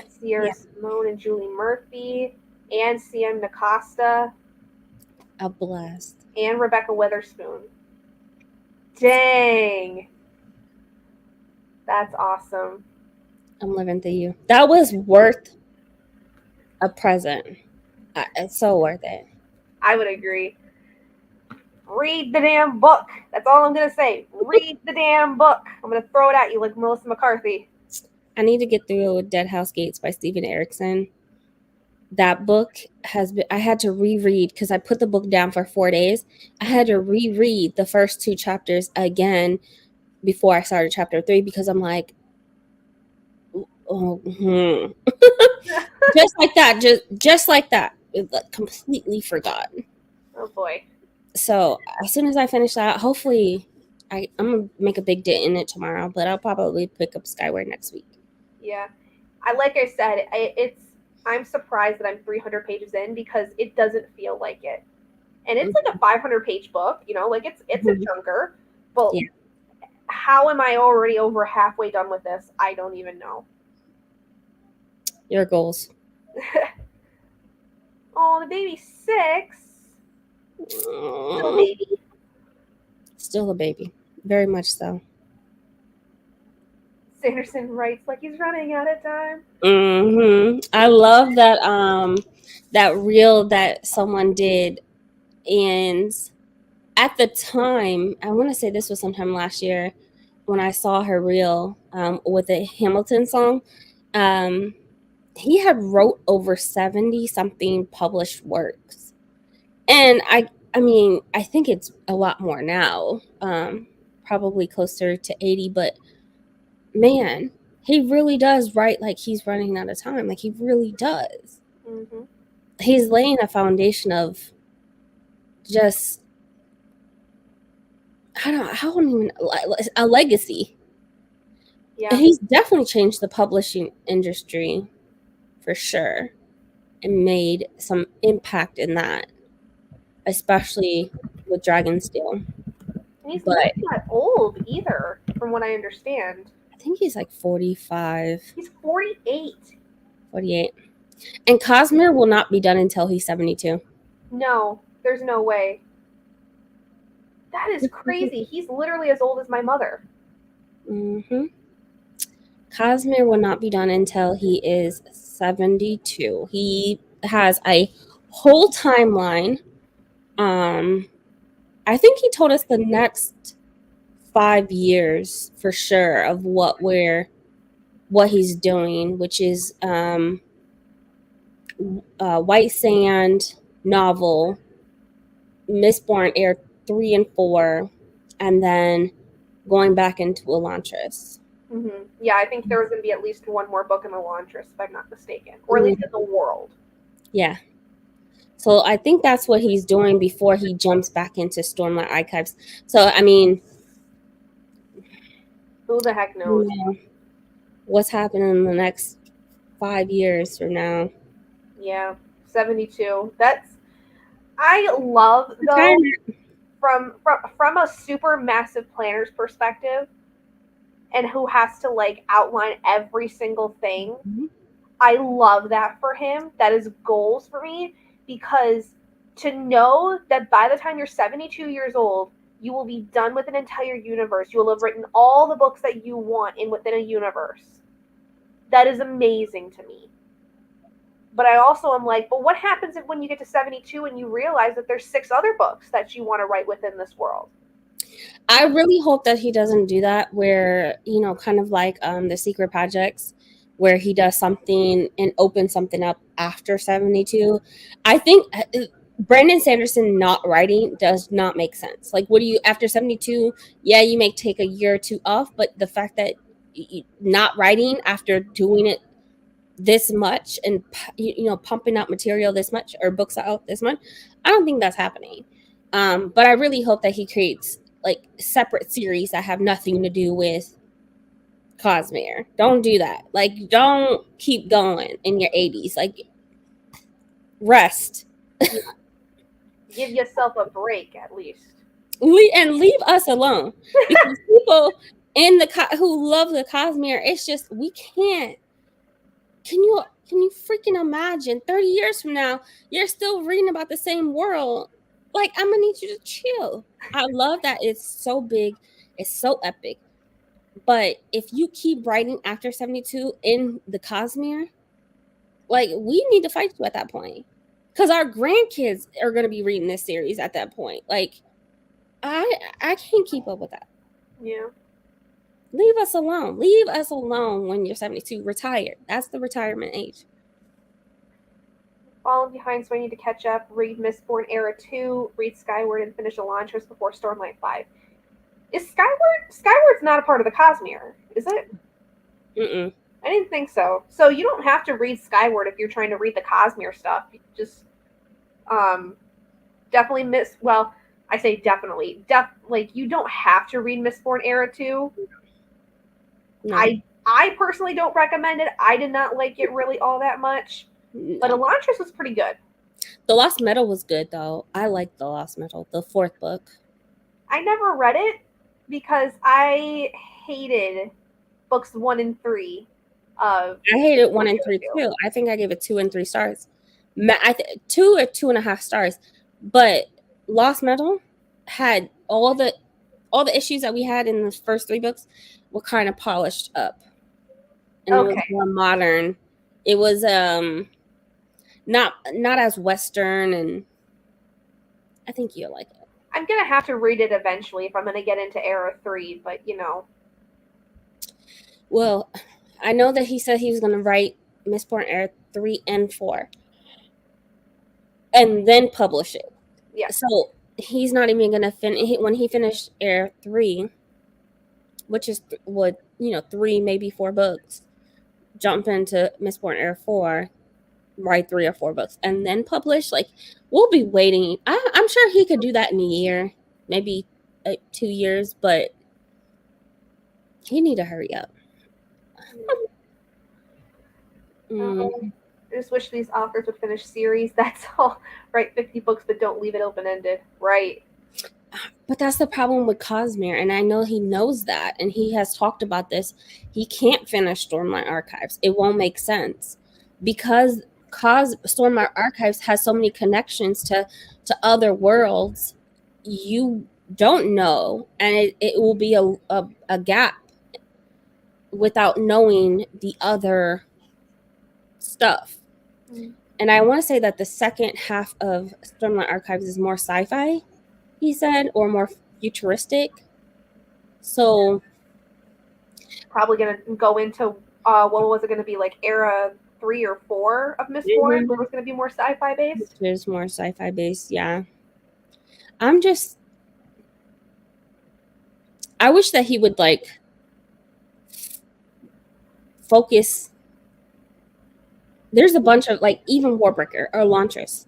Sierra Yeah, Simone and Julie Murphy, and CM Nacosta, a blast. and Rebecca Witherspoon. Dang. That's awesome. I'm living through you. That was worth a present. It's so worth it. I would agree. Read the damn book. That's all I'm gonna say. Read the damn book. I'm gonna throw it at you like Melissa McCarthy. I need to get through Dead House Gates by Stephen Erickson. That book I had to reread because I put the book down for 4 days. I had to reread the first 2 chapters again before I started chapter 3 because I'm like, oh, just like that, just like that, it, like, completely forgot. Oh boy. So as soon as I finish that, hopefully I'm gonna make a big dent in it tomorrow, but I'll probably pick up Skyward next week. Yeah. Like I said, I'm surprised that I'm 300 pages in because it doesn't feel like it. And it's like a 500-page book, like it's a chunker. But Yeah. how am I already over halfway done with this? I don't even know. Your goals. Oh, the baby's 6. Still a baby. Still a baby. Very much so. Sanderson writes like he's running out of time. I love that reel that someone did, and at the time, I want to say this was sometime last year when I saw her reel with a Hamilton song. He had wrote over 70 something published works, and I mean I think it's a lot more now, probably closer to 80, but man, he really does write like he's running out of time. Like he really does. Mm-hmm. He's laying a foundation of just I don't even a legacy. Yeah. He's definitely changed the publishing industry for sure and made some impact in that, especially with Dragonsteel. And he's But not that old either, from what I understand. I think he's like 45, He's 48. 48. And Cosmere will not be done until he's 72. No, there's no way. That is crazy. He's literally as old as my mother. Mm-hmm. Cosmere will not be done until he is 72. He has a whole timeline. I think he told us the next 5 years for sure of what he's doing, which is White Sand novel, Mistborn Air 3 and 4, and then going back into Elantris. Mm-hmm. Yeah, I think there was going to be at least one more book in Elantris, if I'm not mistaken, or at least in the world. Yeah. So I think that's what he's doing before he jumps back into Stormlight Archives. So I mean, Who the heck knows? what's happening in the next 5 years from now. Yeah, 72. I love though Retirement. from a super massive planner's perspective and who has to like outline every single thing. Mhm. I love that for him. That is goals for me because to know that by the time you're 72 years old, you will be done with an entire universe. You will have written all the books that you want in within a universe. That is amazing to me. But I also am like, but what happens if when you get to 72 and you realize that there's 6 other books that you want to write within this world? I really hope that he doesn't do that where, kind of like the secret projects where he does something and opens something up after 72. I think Brandon Sanderson not writing does not make sense. Like, what do you, after 72, yeah, you may take a year or two off, but the fact that not writing after doing it this much and pumping out material this much or books out this much, I don't think that's happening. But I really hope that he creates like separate series that have nothing to do with Cosmere. Don't do that. Like, don't keep going in your 80s. Like, rest. Yeah. Give yourself a break at least. And leave us alone, because people in the who love the Cosmere, it's just we can't. Can you freaking imagine 30 years from now you're still reading about the same world? Like, I'm gonna need you to chill. I love that it's so big, it's so epic. But if you keep writing after 72 in the Cosmere, like, we need to fight you at that point. Because our grandkids are gonna be reading this series at that point. Like, I can't keep up with that. Yeah. Leave us alone. Leave us alone when you're 72. Retired. That's the retirement age. Falling behind, so I need to catch up. Read Mistborn Era 2, read Skyward, and finish Elantris before Stormlight 5. Is Skyward's not a part of the Cosmere, is it? Mm-mm. I didn't think so. So you don't have to read Skyward if you're trying to read the Cosmere stuff. You just um definitely miss well, I say definitely. Like you don't have to read Mistborn Era 2. No. I personally don't recommend it. I did not like it really all that much. But No. Elantris was pretty good. The Lost Metal was good, though. I liked The Lost Metal, the fourth book. I never read it because I hated books 1 and 3 of I hated 1 and 3 2. too. I think I gave it 2 and 3 stars. 2 or 2.5 stars. But Lost Metal had all the issues that we had in the first 3 books were kind of polished up, and it was Okay. more modern. It was not as Western, and I think you'll like it. I'm gonna have to read it eventually if I'm gonna get into Era 3, but you know. Well, I know that he said he was going to write Mistborn Era 3 and 4 and then publish it. Yeah. So he's not even going to finish. When he finished Era 3, which is 3, maybe 4 books, jump into Mistborn Era 4, write 3 or 4 books, and then publish. Like, we'll be waiting. I'm sure he could do that in a year, maybe 2 years, but he need to hurry up. I just wish these authors would finish series. That's all. Write 50 books, but don't leave it open ended. Right. But that's the problem with Cosmere, and I know he knows that, and he has talked about this. He can't finish Stormlight Archives. It won't make sense because Stormlight Archives has so many connections to other worlds. You don't know, and it will be a gap without knowing the other stuff. And I want to say that the second half of Stormlight Archives is more sci-fi, he said, or more futuristic. So Probably gonna go into what was it gonna be like Era 3 or 4 of Mistborn, where it was gonna be more sci-fi based. there's more sci-fi based, yeah. I wish that he would like focus. There's a bunch of like even Warbreaker or Elantris.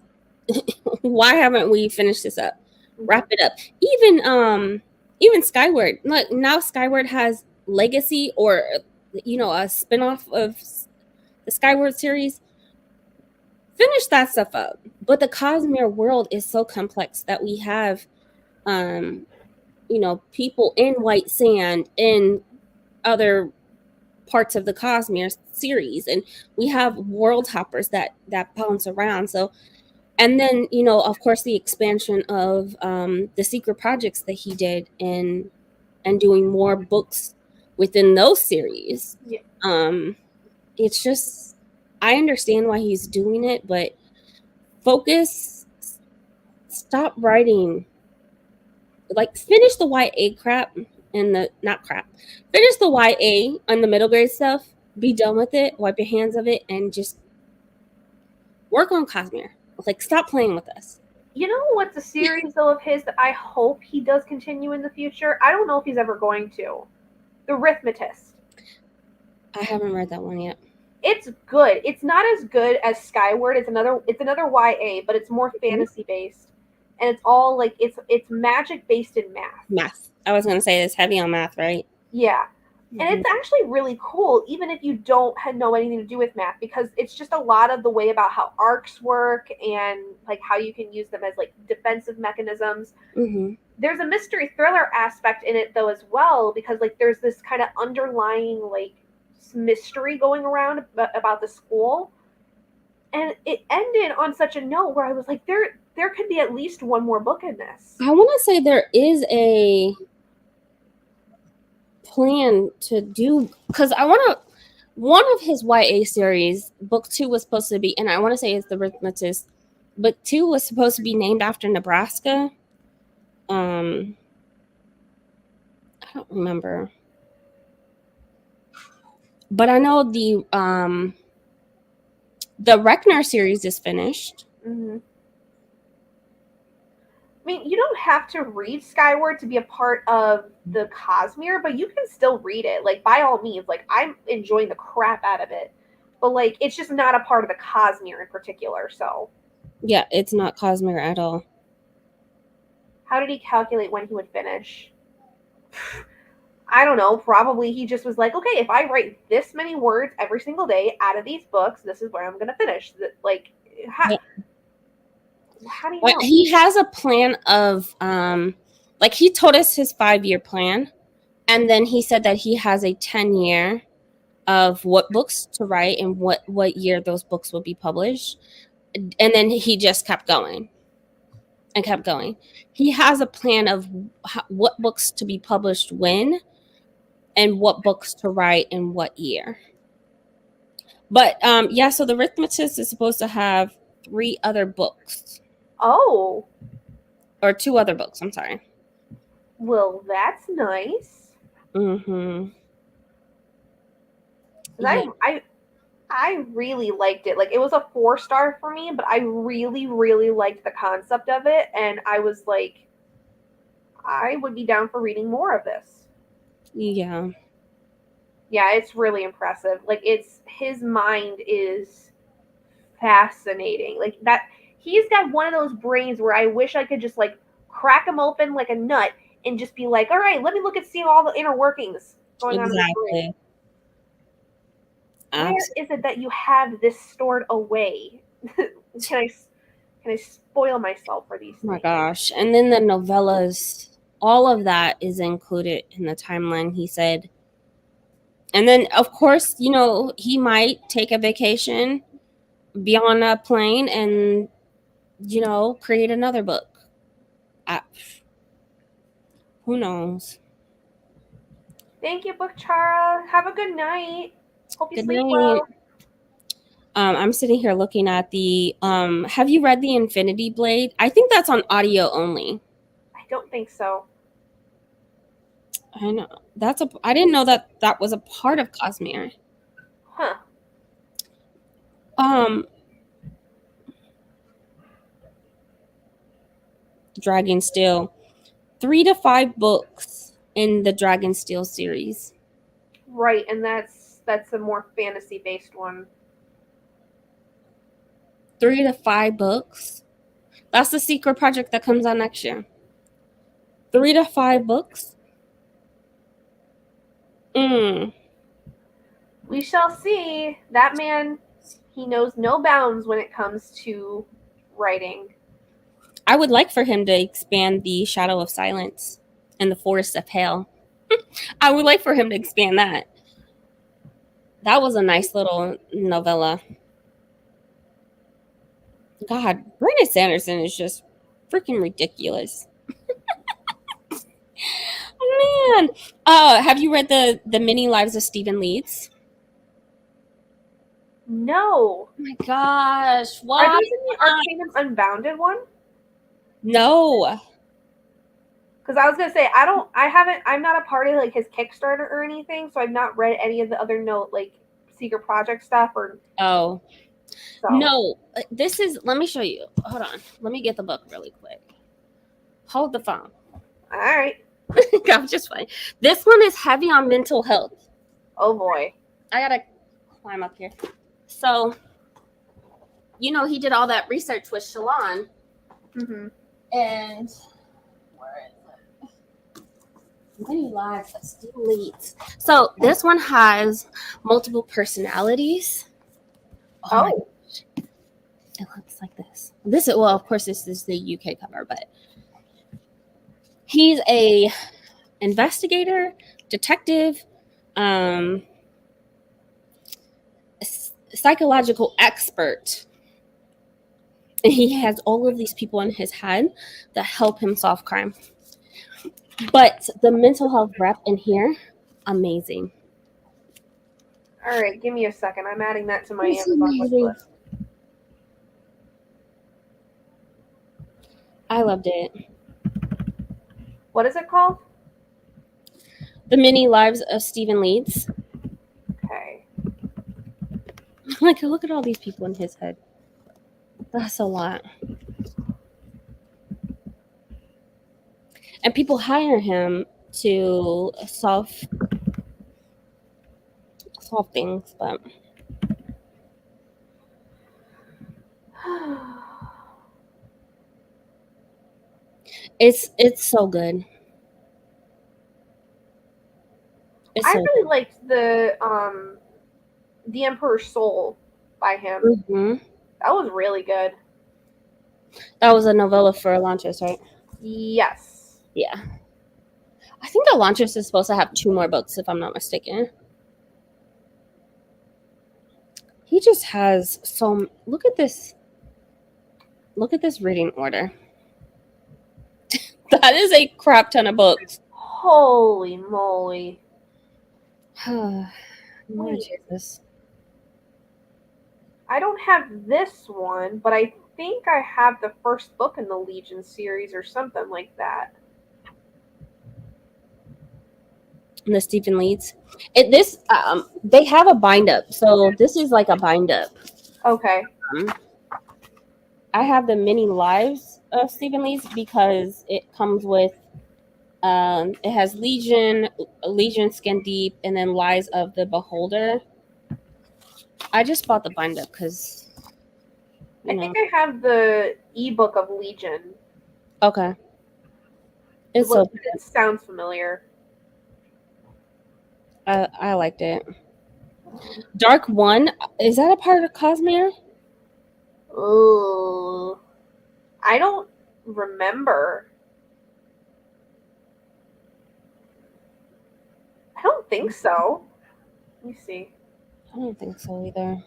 Why haven't we finished this up? Wrap it up. Even Skyward. Like, now Skyward has legacy or a spinoff of the Skyward series. Finish that stuff up. But the Cosmere world is so complex that we have, um, people in White Sand in other parts of the Cosmere series, and we have world hoppers that bounce around. So, and then of course, the expansion of the secret projects that he did and doing more books within those series. Yeah. Um, it's just I understand why he's doing it, but focus. Stop writing. Like finish the YA crap and the not crap. Finish the YA on the middle grade stuff. Be done with it. Wipe your hands of it and just work on Cosmere. Like stop playing with us. You know what's a series though of his that I hope he does continue in the future? I don't know if he's ever going to. The Arithmetist. I haven't read that one yet. It's good. It's not as good as Skyward. It's another YA, but it's more Mhm. fantasy based. And it's all like it's magic based in math. Math. I was gonna say it's heavy on math, right? Yeah. And Mhm. it's actually really cool, even if you don't know anything to do with math, because it's just a lot of the way about how arcs work and like how you can use them as like defensive mechanisms. Mhm. There's a mystery thriller aspect in it though as well, because like there's this kind of underlying like mystery going around about the school, and it ended on such a note where I was like, there could be at least one more book in this. I want to say there is a plan to do because I want to. One of his YA series, book 2 was supposed to be, and I want to say it's the Arithmetist. Book 2 was supposed to be named after Nebraska. I don't remember, but I know the Reckner series is finished. Mm-hmm. I mean, you don't have to read Skyward to be a part of the Cosmere, but you can still read it. Like, by all means, like, I'm enjoying the crap out of it. But, like, it's just not a part of the Cosmere in particular. So, Yeah, it's not Cosmere at all. how did he calculate when he would finish? I don't know. Probably he just was like, okay, if I write this many words every single day out of these books, this is where I'm going to finish. Like, how, Yeah. how do you know? He has a plan of like he told us his 5-year plan, and then he said that he has a 10-year of what books to write and what year those books will be published, and then he just kept going and kept going. He has a plan of what books to be published when and what books to write in what year. But yeah, so the Arithmetist is supposed to have 3 other books Oh, or 2 other books. I'm sorry. well, that's nice. Mm-hmm. 'Cause Yeah. I really liked it. Like it was a 4 star for me, but I really, really liked the concept of it, and I was like, I would be down for reading more of this. Yeah. Yeah, it's really impressive. Like it's his mind is fascinating. Like that he's got one of those brains where I wish I could just like crack him open like a nut and just be like, all right, let me look and see all the inner workings going on in his brain. Exactly. Where Absolutely. is it that you have this stored away? can I can I spoil myself for these Oh my things? gosh. And then the novellas, all of that is included in the timeline, he said. And then, of course, he might take a vacation, be on a plane, and, create another book. I, who knows? Thank you, Book Chara. Have a good night. Hope you Good sleep night. well. I'm sitting here looking at the. Have you read the Infinity Blade? I think that's on audio only. I don't think so. I know I didn't know that was a part of Cosmere. Huh. Um, Dragonsteel, 3 to 5 books in the Dragonsteel series. Right, and that's a more fantasy based one. 3 to 5 books. That's the secret project that comes out next year. 3 to 5 books. Mm. We shall see. That man, he knows no bounds when it comes to writing. I would like for him to expand the Shadow of Silence and the Forest of Hell. I would like for him to expand that. That was a nice little novella. God, Brandon Sanderson is just freaking ridiculous. Oh, man. Have you read the mini lives of Stephen Leeds? No. Oh my gosh. Are Why? these in the Arcanum Unbounded one? No. Because I was gonna say I'm not a part of like his Kickstarter or anything, so I've not read any of the other like secret project stuff or Oh. so. No. This is, let me show you. Hold on. Let me get the book really quick. Hold the phone. All right. I'm just fine. This one is heavy on mental health. Oh boy. I gotta climb up here. So, he did all that research with Shalon. Mm-hmm. And where is it? Many lives of Stephen Leeds. So this one has multiple personalities. Oh, my gosh. It looks like this. Well, of course, this is the UK cover, but he's a investigator, detective, psychological expert. And he has all of these people in his head that help him solve crime. But the mental health rep in here, amazing. All right, give me a second. I'm adding that to my It's Amazon wish amazing. list. I loved it. What is it called? The Many Lives of Stephen Leeds. Okay. Like, look at all these people in his head. That's a lot. And people hire him to solve things, but it's so good. I really liked the Emperor's Soul by him. Mm-hmm. That was really good. That was a novella for Elantris, right? Yes. Yeah. I think Elantris is supposed to have 2 more books, if I'm not mistaken. He just has look at this. Look at this reading order. That is a crap ton of books. Holy moly. Lord Jesus. I don't have this one, but I think I have the first book in the Legion series or something like that. And the Stephen Leeds. They have a bind up, so this is like a bind up. Okay. I have the mini lives of Stephen Leeds because it comes with it has Legion Skin Deep, and then Lies of the Beholder. I just bought the bind up because I think I have the ebook of Legion. Okay. It sounds familiar. I liked it. Dark One, is that a part of Cosmere? Oh, I don't remember. I don't think so. Let me see. I don't think so either.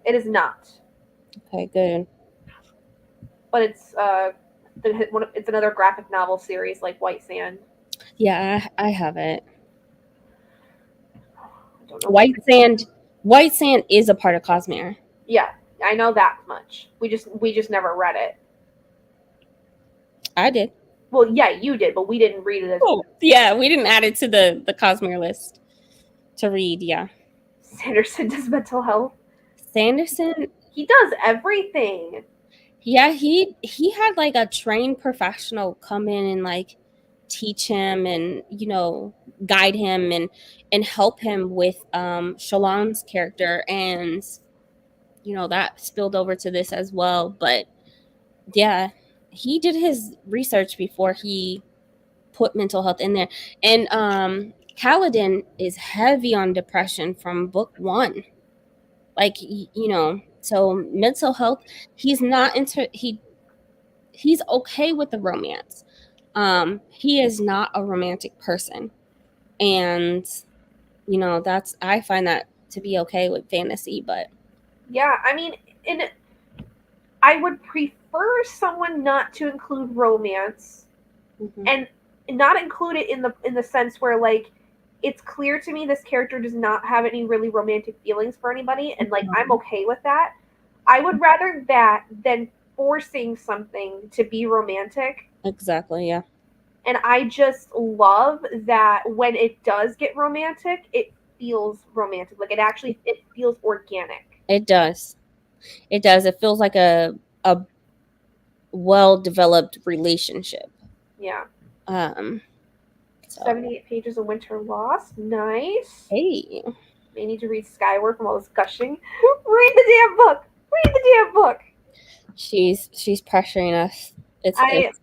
It is not. Okay, good. But it's another graphic novel series like White Sand. Yeah, I have it. White Sand is a part of Cosmere. Yeah, I know that much. We just never read it. I did. Well, yeah, you did, but we didn't read it. Yeah, we didn't add it to the Cosmere list to read. Yeah. Sanderson does mental health. Sanderson, he does everything. Yeah, he had like a trained professional come in and like teach him and guide him and help him with Shalon's character, and that spilled over to this as well. But yeah, he did his research before he put mental health in there. And Kaladin is heavy on depression from book 1. Like so mental health, he's not into he's okay with the romance. He is not a romantic person. And that's I find that to be okay with fantasy, but Yeah, I mean, and I would prefer someone not to include romance mhm, and not include it in the sense where like it's clear to me this character does not have any really romantic feelings for anybody, and like I'm okay with that. I would rather that than forcing something to be romantic. exactly, yeah. And I just love that when it does get romantic, it feels romantic. Like it feels organic. It does. It does. It feels like a well-developed relationship. Yeah. Um, so 78 pages of Winter Lost. Nice. hey, May need to read Skyward from all this gushing. Read the damn book. Read the damn book. she's pressuring us. I It's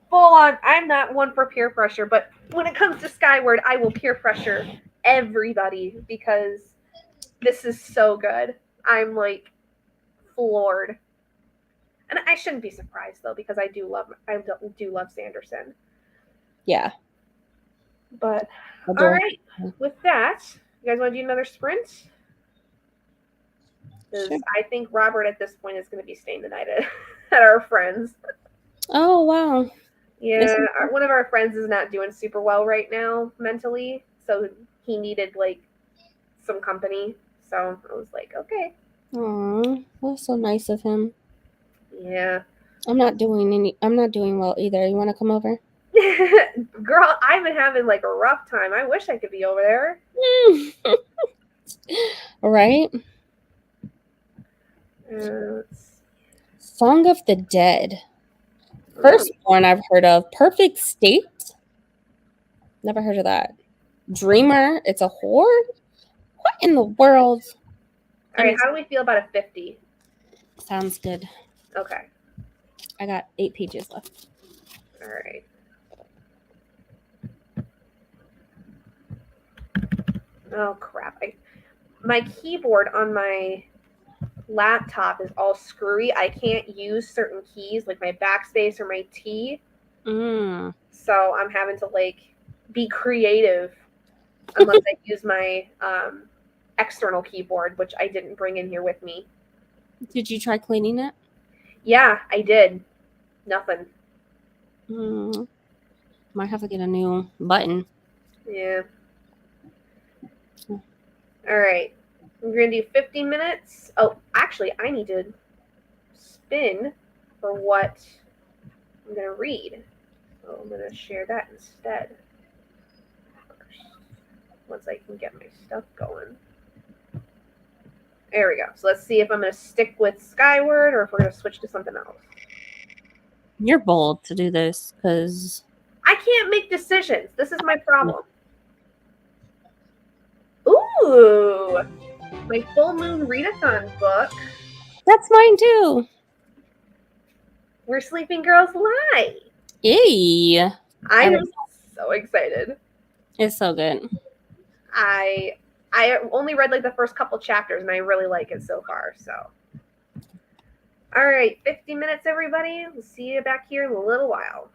full on. I'm not one for peer pressure, but when it comes to Skyward, I will peer pressure everybody because this is so good. I'm like floored, and I shouldn't be surprised though because I do love Sanderson. yeah, But all adorable. right, with that, you guys want to do another sprint? Because Sure. I think Robert at this point is going to be staying the night at our friends. Oh wow. Yeah, It's one of our friends is not doing super well right now mentally, so he needed like some company. So I was like, okay, Aw, that's so nice of him. yeah. I'm not doing well either. You wanna come over? Girl, I've been having like a rough time. I wish I could be over there. Right? Let's Song of the Dead. ooh, Firstborn I've heard of. Perfect State? Never heard of that. Dreamer, it's a horror? What in the world? all I right, need how do we feel about a 50? sounds good. Okay, I got 8 pages left. all right. Oh crap! My keyboard on my laptop is all screwy. I can't use certain keys like my backspace or my T. Mm. So I'm having to like be creative unless I use my external keyboard, which I didn't bring in here with me. Did you try cleaning it? Yeah, I did. Nothing. Mm. Might have to get a new button. Yeah. All right. We're going to do 50 minutes. Oh, actually, I need to spin for what I'm going to read. So I'm going to share that instead. Once I can get my stuff going. There we go. So let's see if I'm going to stick with Skyward or if we're going to switch to something else. You're bold to do this because I can't make decisions. This is my problem. Ooh, my full moon readathon book. that's mine too. Where Sleeping Girls Lie. Yay! I am so excited. It's so good. I I only read like the first couple chapters and I really like it so far. So, all right, 50 minutes, everybody. We'll see you back here in a little while.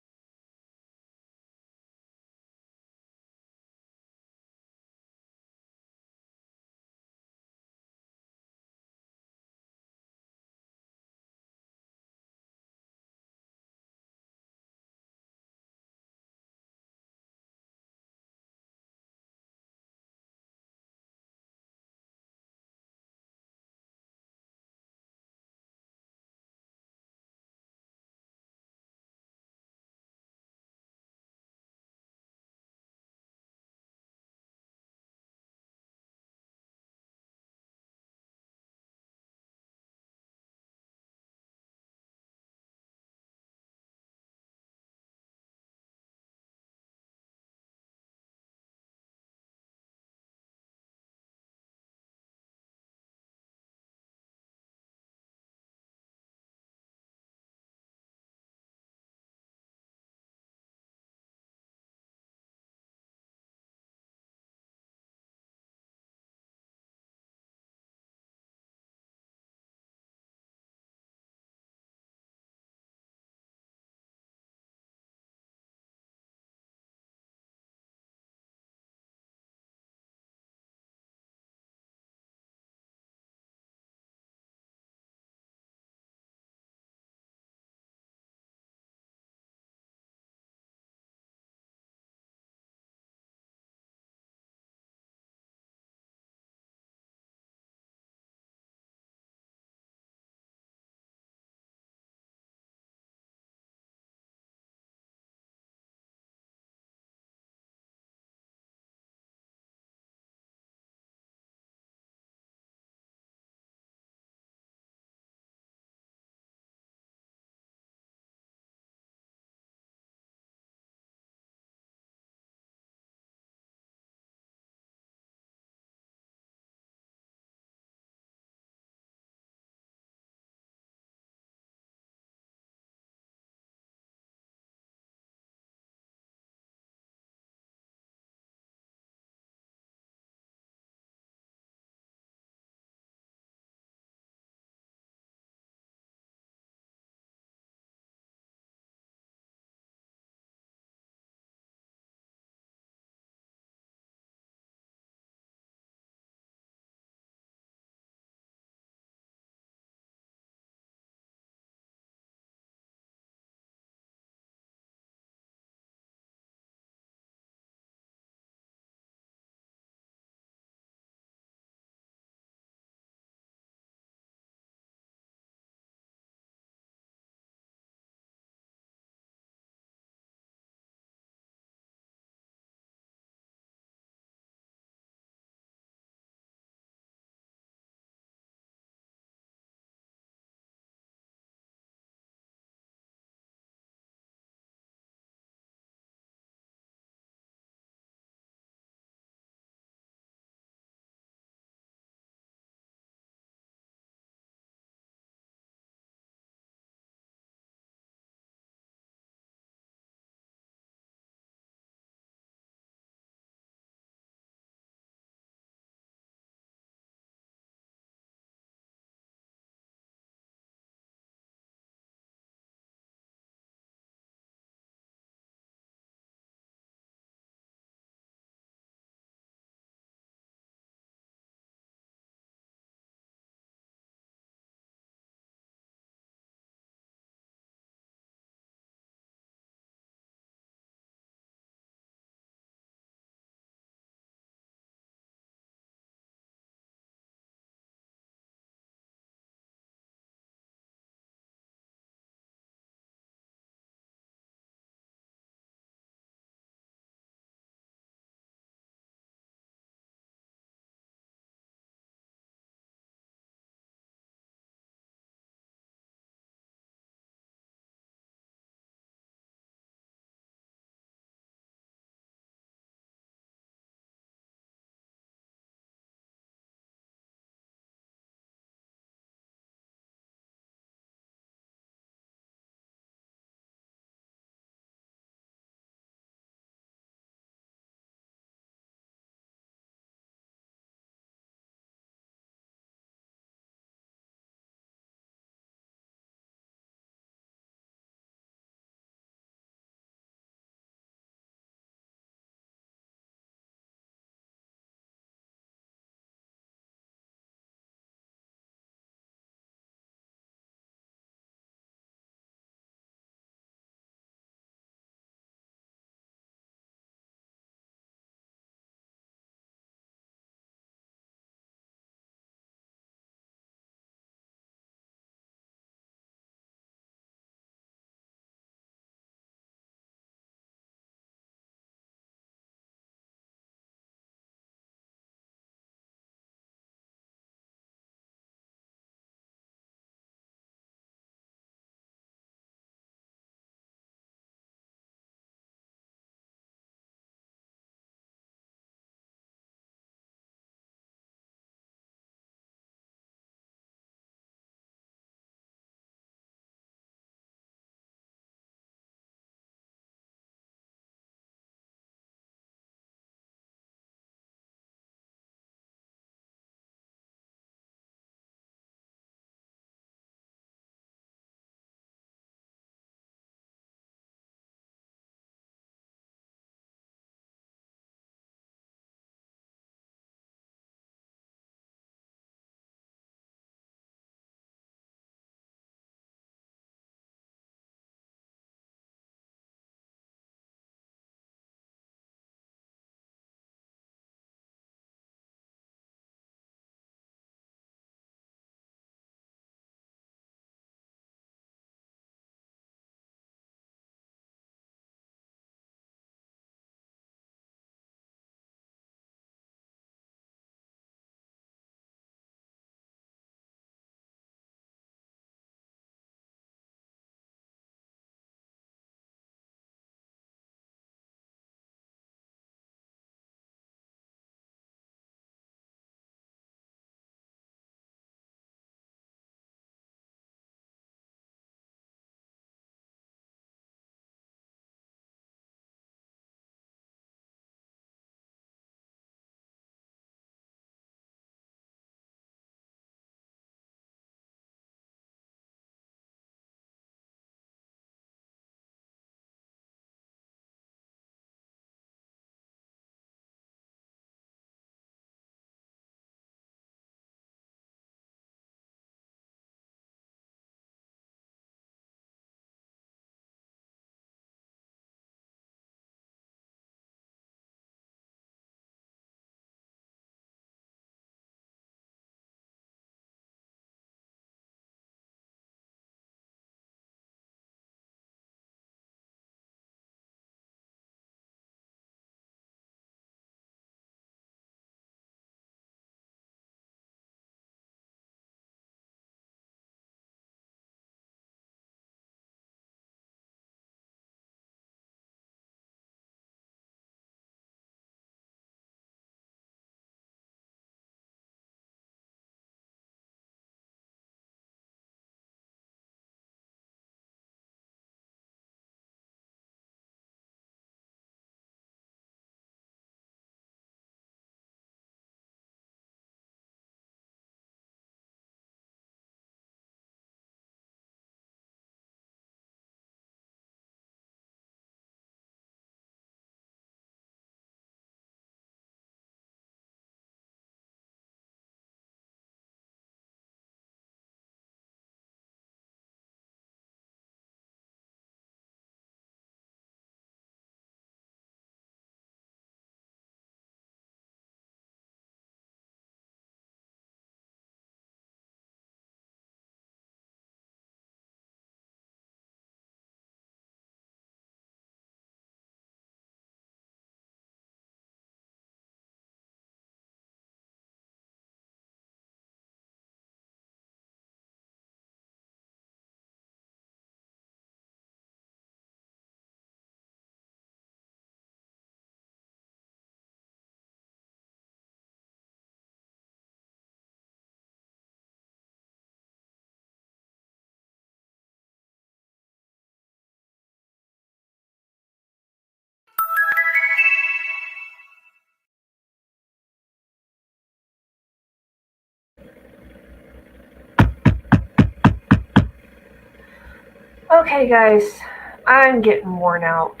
Okay, guys, I'm getting worn out.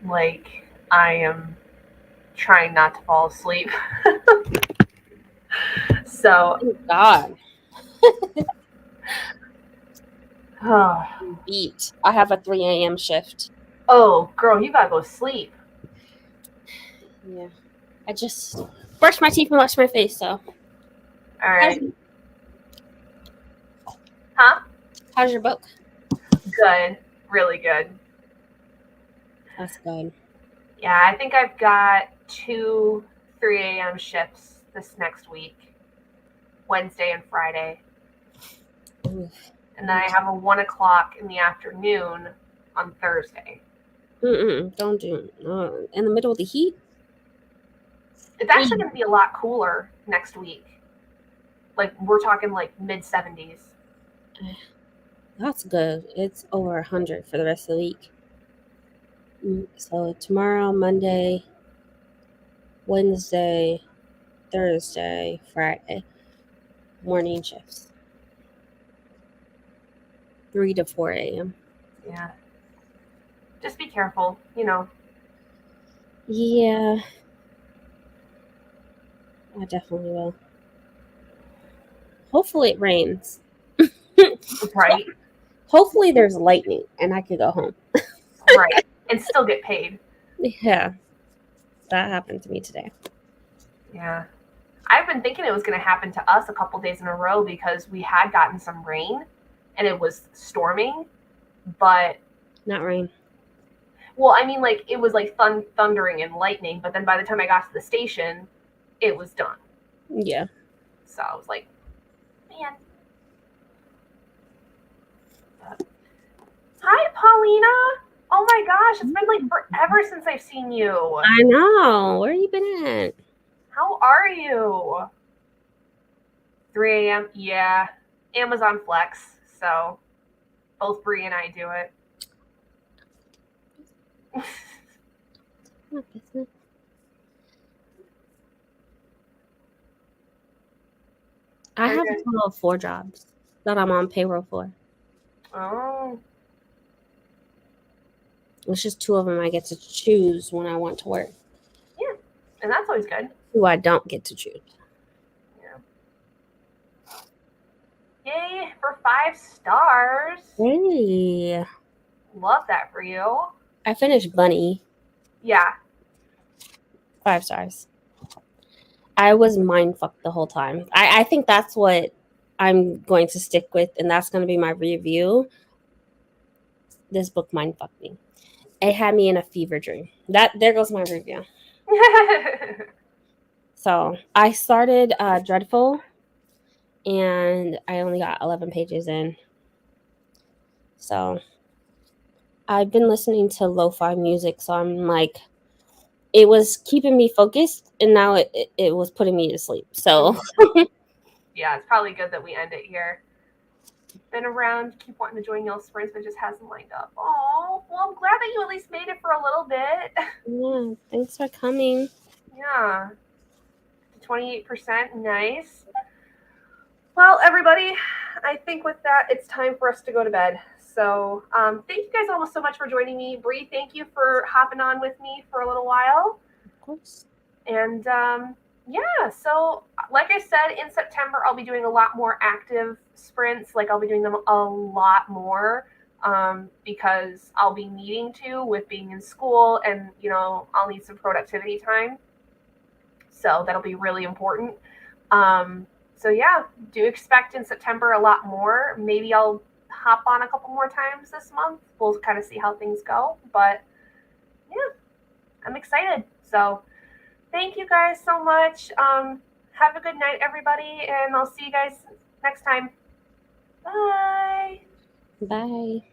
Like, I am trying not to fall asleep. So, Thank God. oh, Beat. I have a 3 a.m. shift. girl, you gotta go sleep. Yeah. I just brushed my teeth and washed my face, so. All How's, right. Huh? how's your book? Good. Really good. That's good. Yeah, I think I've got 2 3 a.m. shifts this next week, Wednesday and Friday. Oof. And then I have a 1 o'clock in the afternoon on Thursday. Don't do it. In the middle of the heat? It's actually going to be a lot cooler next week. Like, we're talking like mid 70s. That's good. It's over 100 for the rest of the week. So tomorrow, Monday, Wednesday, Thursday, Friday, morning shifts. 3 to 4 a.m. Yeah. Just be careful, you know. Yeah. I definitely will. Hopefully it rains. Right? Hopefully there's lightning and I could go home. Right. And still get paid. Yeah. That happened to me today. Yeah. I've been thinking it was going to happen to us a couple days in a row because we had gotten some rain and it was storming, but Not rain. well, I mean, like it was like thundering and lightning, but then by the time I got to the station, it was done. Yeah. So I was like, man. Hi, Paulina. Oh my gosh, it's been like forever since I've seen you. I know. Where you been at? How are you? 3 a.m. Yeah, Amazon Flex. So both Bree and I do it. I have a total of 4 jobs that I'm on payroll for. Oh. It's just 2 of them I get to choose when I want to work. Yeah, and that's always good. 2 I don't get to choose. Yay for 5 stars. Hey. Love that for you. I finished Bunny. Yeah. 5 stars. I was mind fucked the whole time. I think that's what I'm going to stick with, and that's going to be my review. This book mind fucked me. It had me in a fever dream. There goes my review. So I started Dreadful, and I only got 11 pages in. So I've been listening to lo-fi music, so I'm like, it was keeping me focused, and now it was putting me to sleep. So yeah, it's probably good that we end it here. Been around, keep wanting to join Yellow Springs, but just hasn't lined up. Oh, well, I'm glad that you at least made it for a little bit. yeah, thanks for coming. Yeah. 28%, nice. Well, everybody, I think with that, it's time for us to go to bed. So thank you guys all so much for joining me. Bree, thank you for hopping on with me for a little while. Of course. And yeah, so like I said, in September, I'll be doing a lot more active sprints. Like I'll be doing them a lot more because I'll be needing to with being in school and, you know, I'll need some productivity time. So that'll be really important. So yeah, do expect in September a lot more. Maybe I'll hop on a couple more times this month. We'll kind of see how things go. But yeah, I'm excited. So thank you guys so much. Have a good night, everybody, and I'll see you guys next time. Bye. Bye.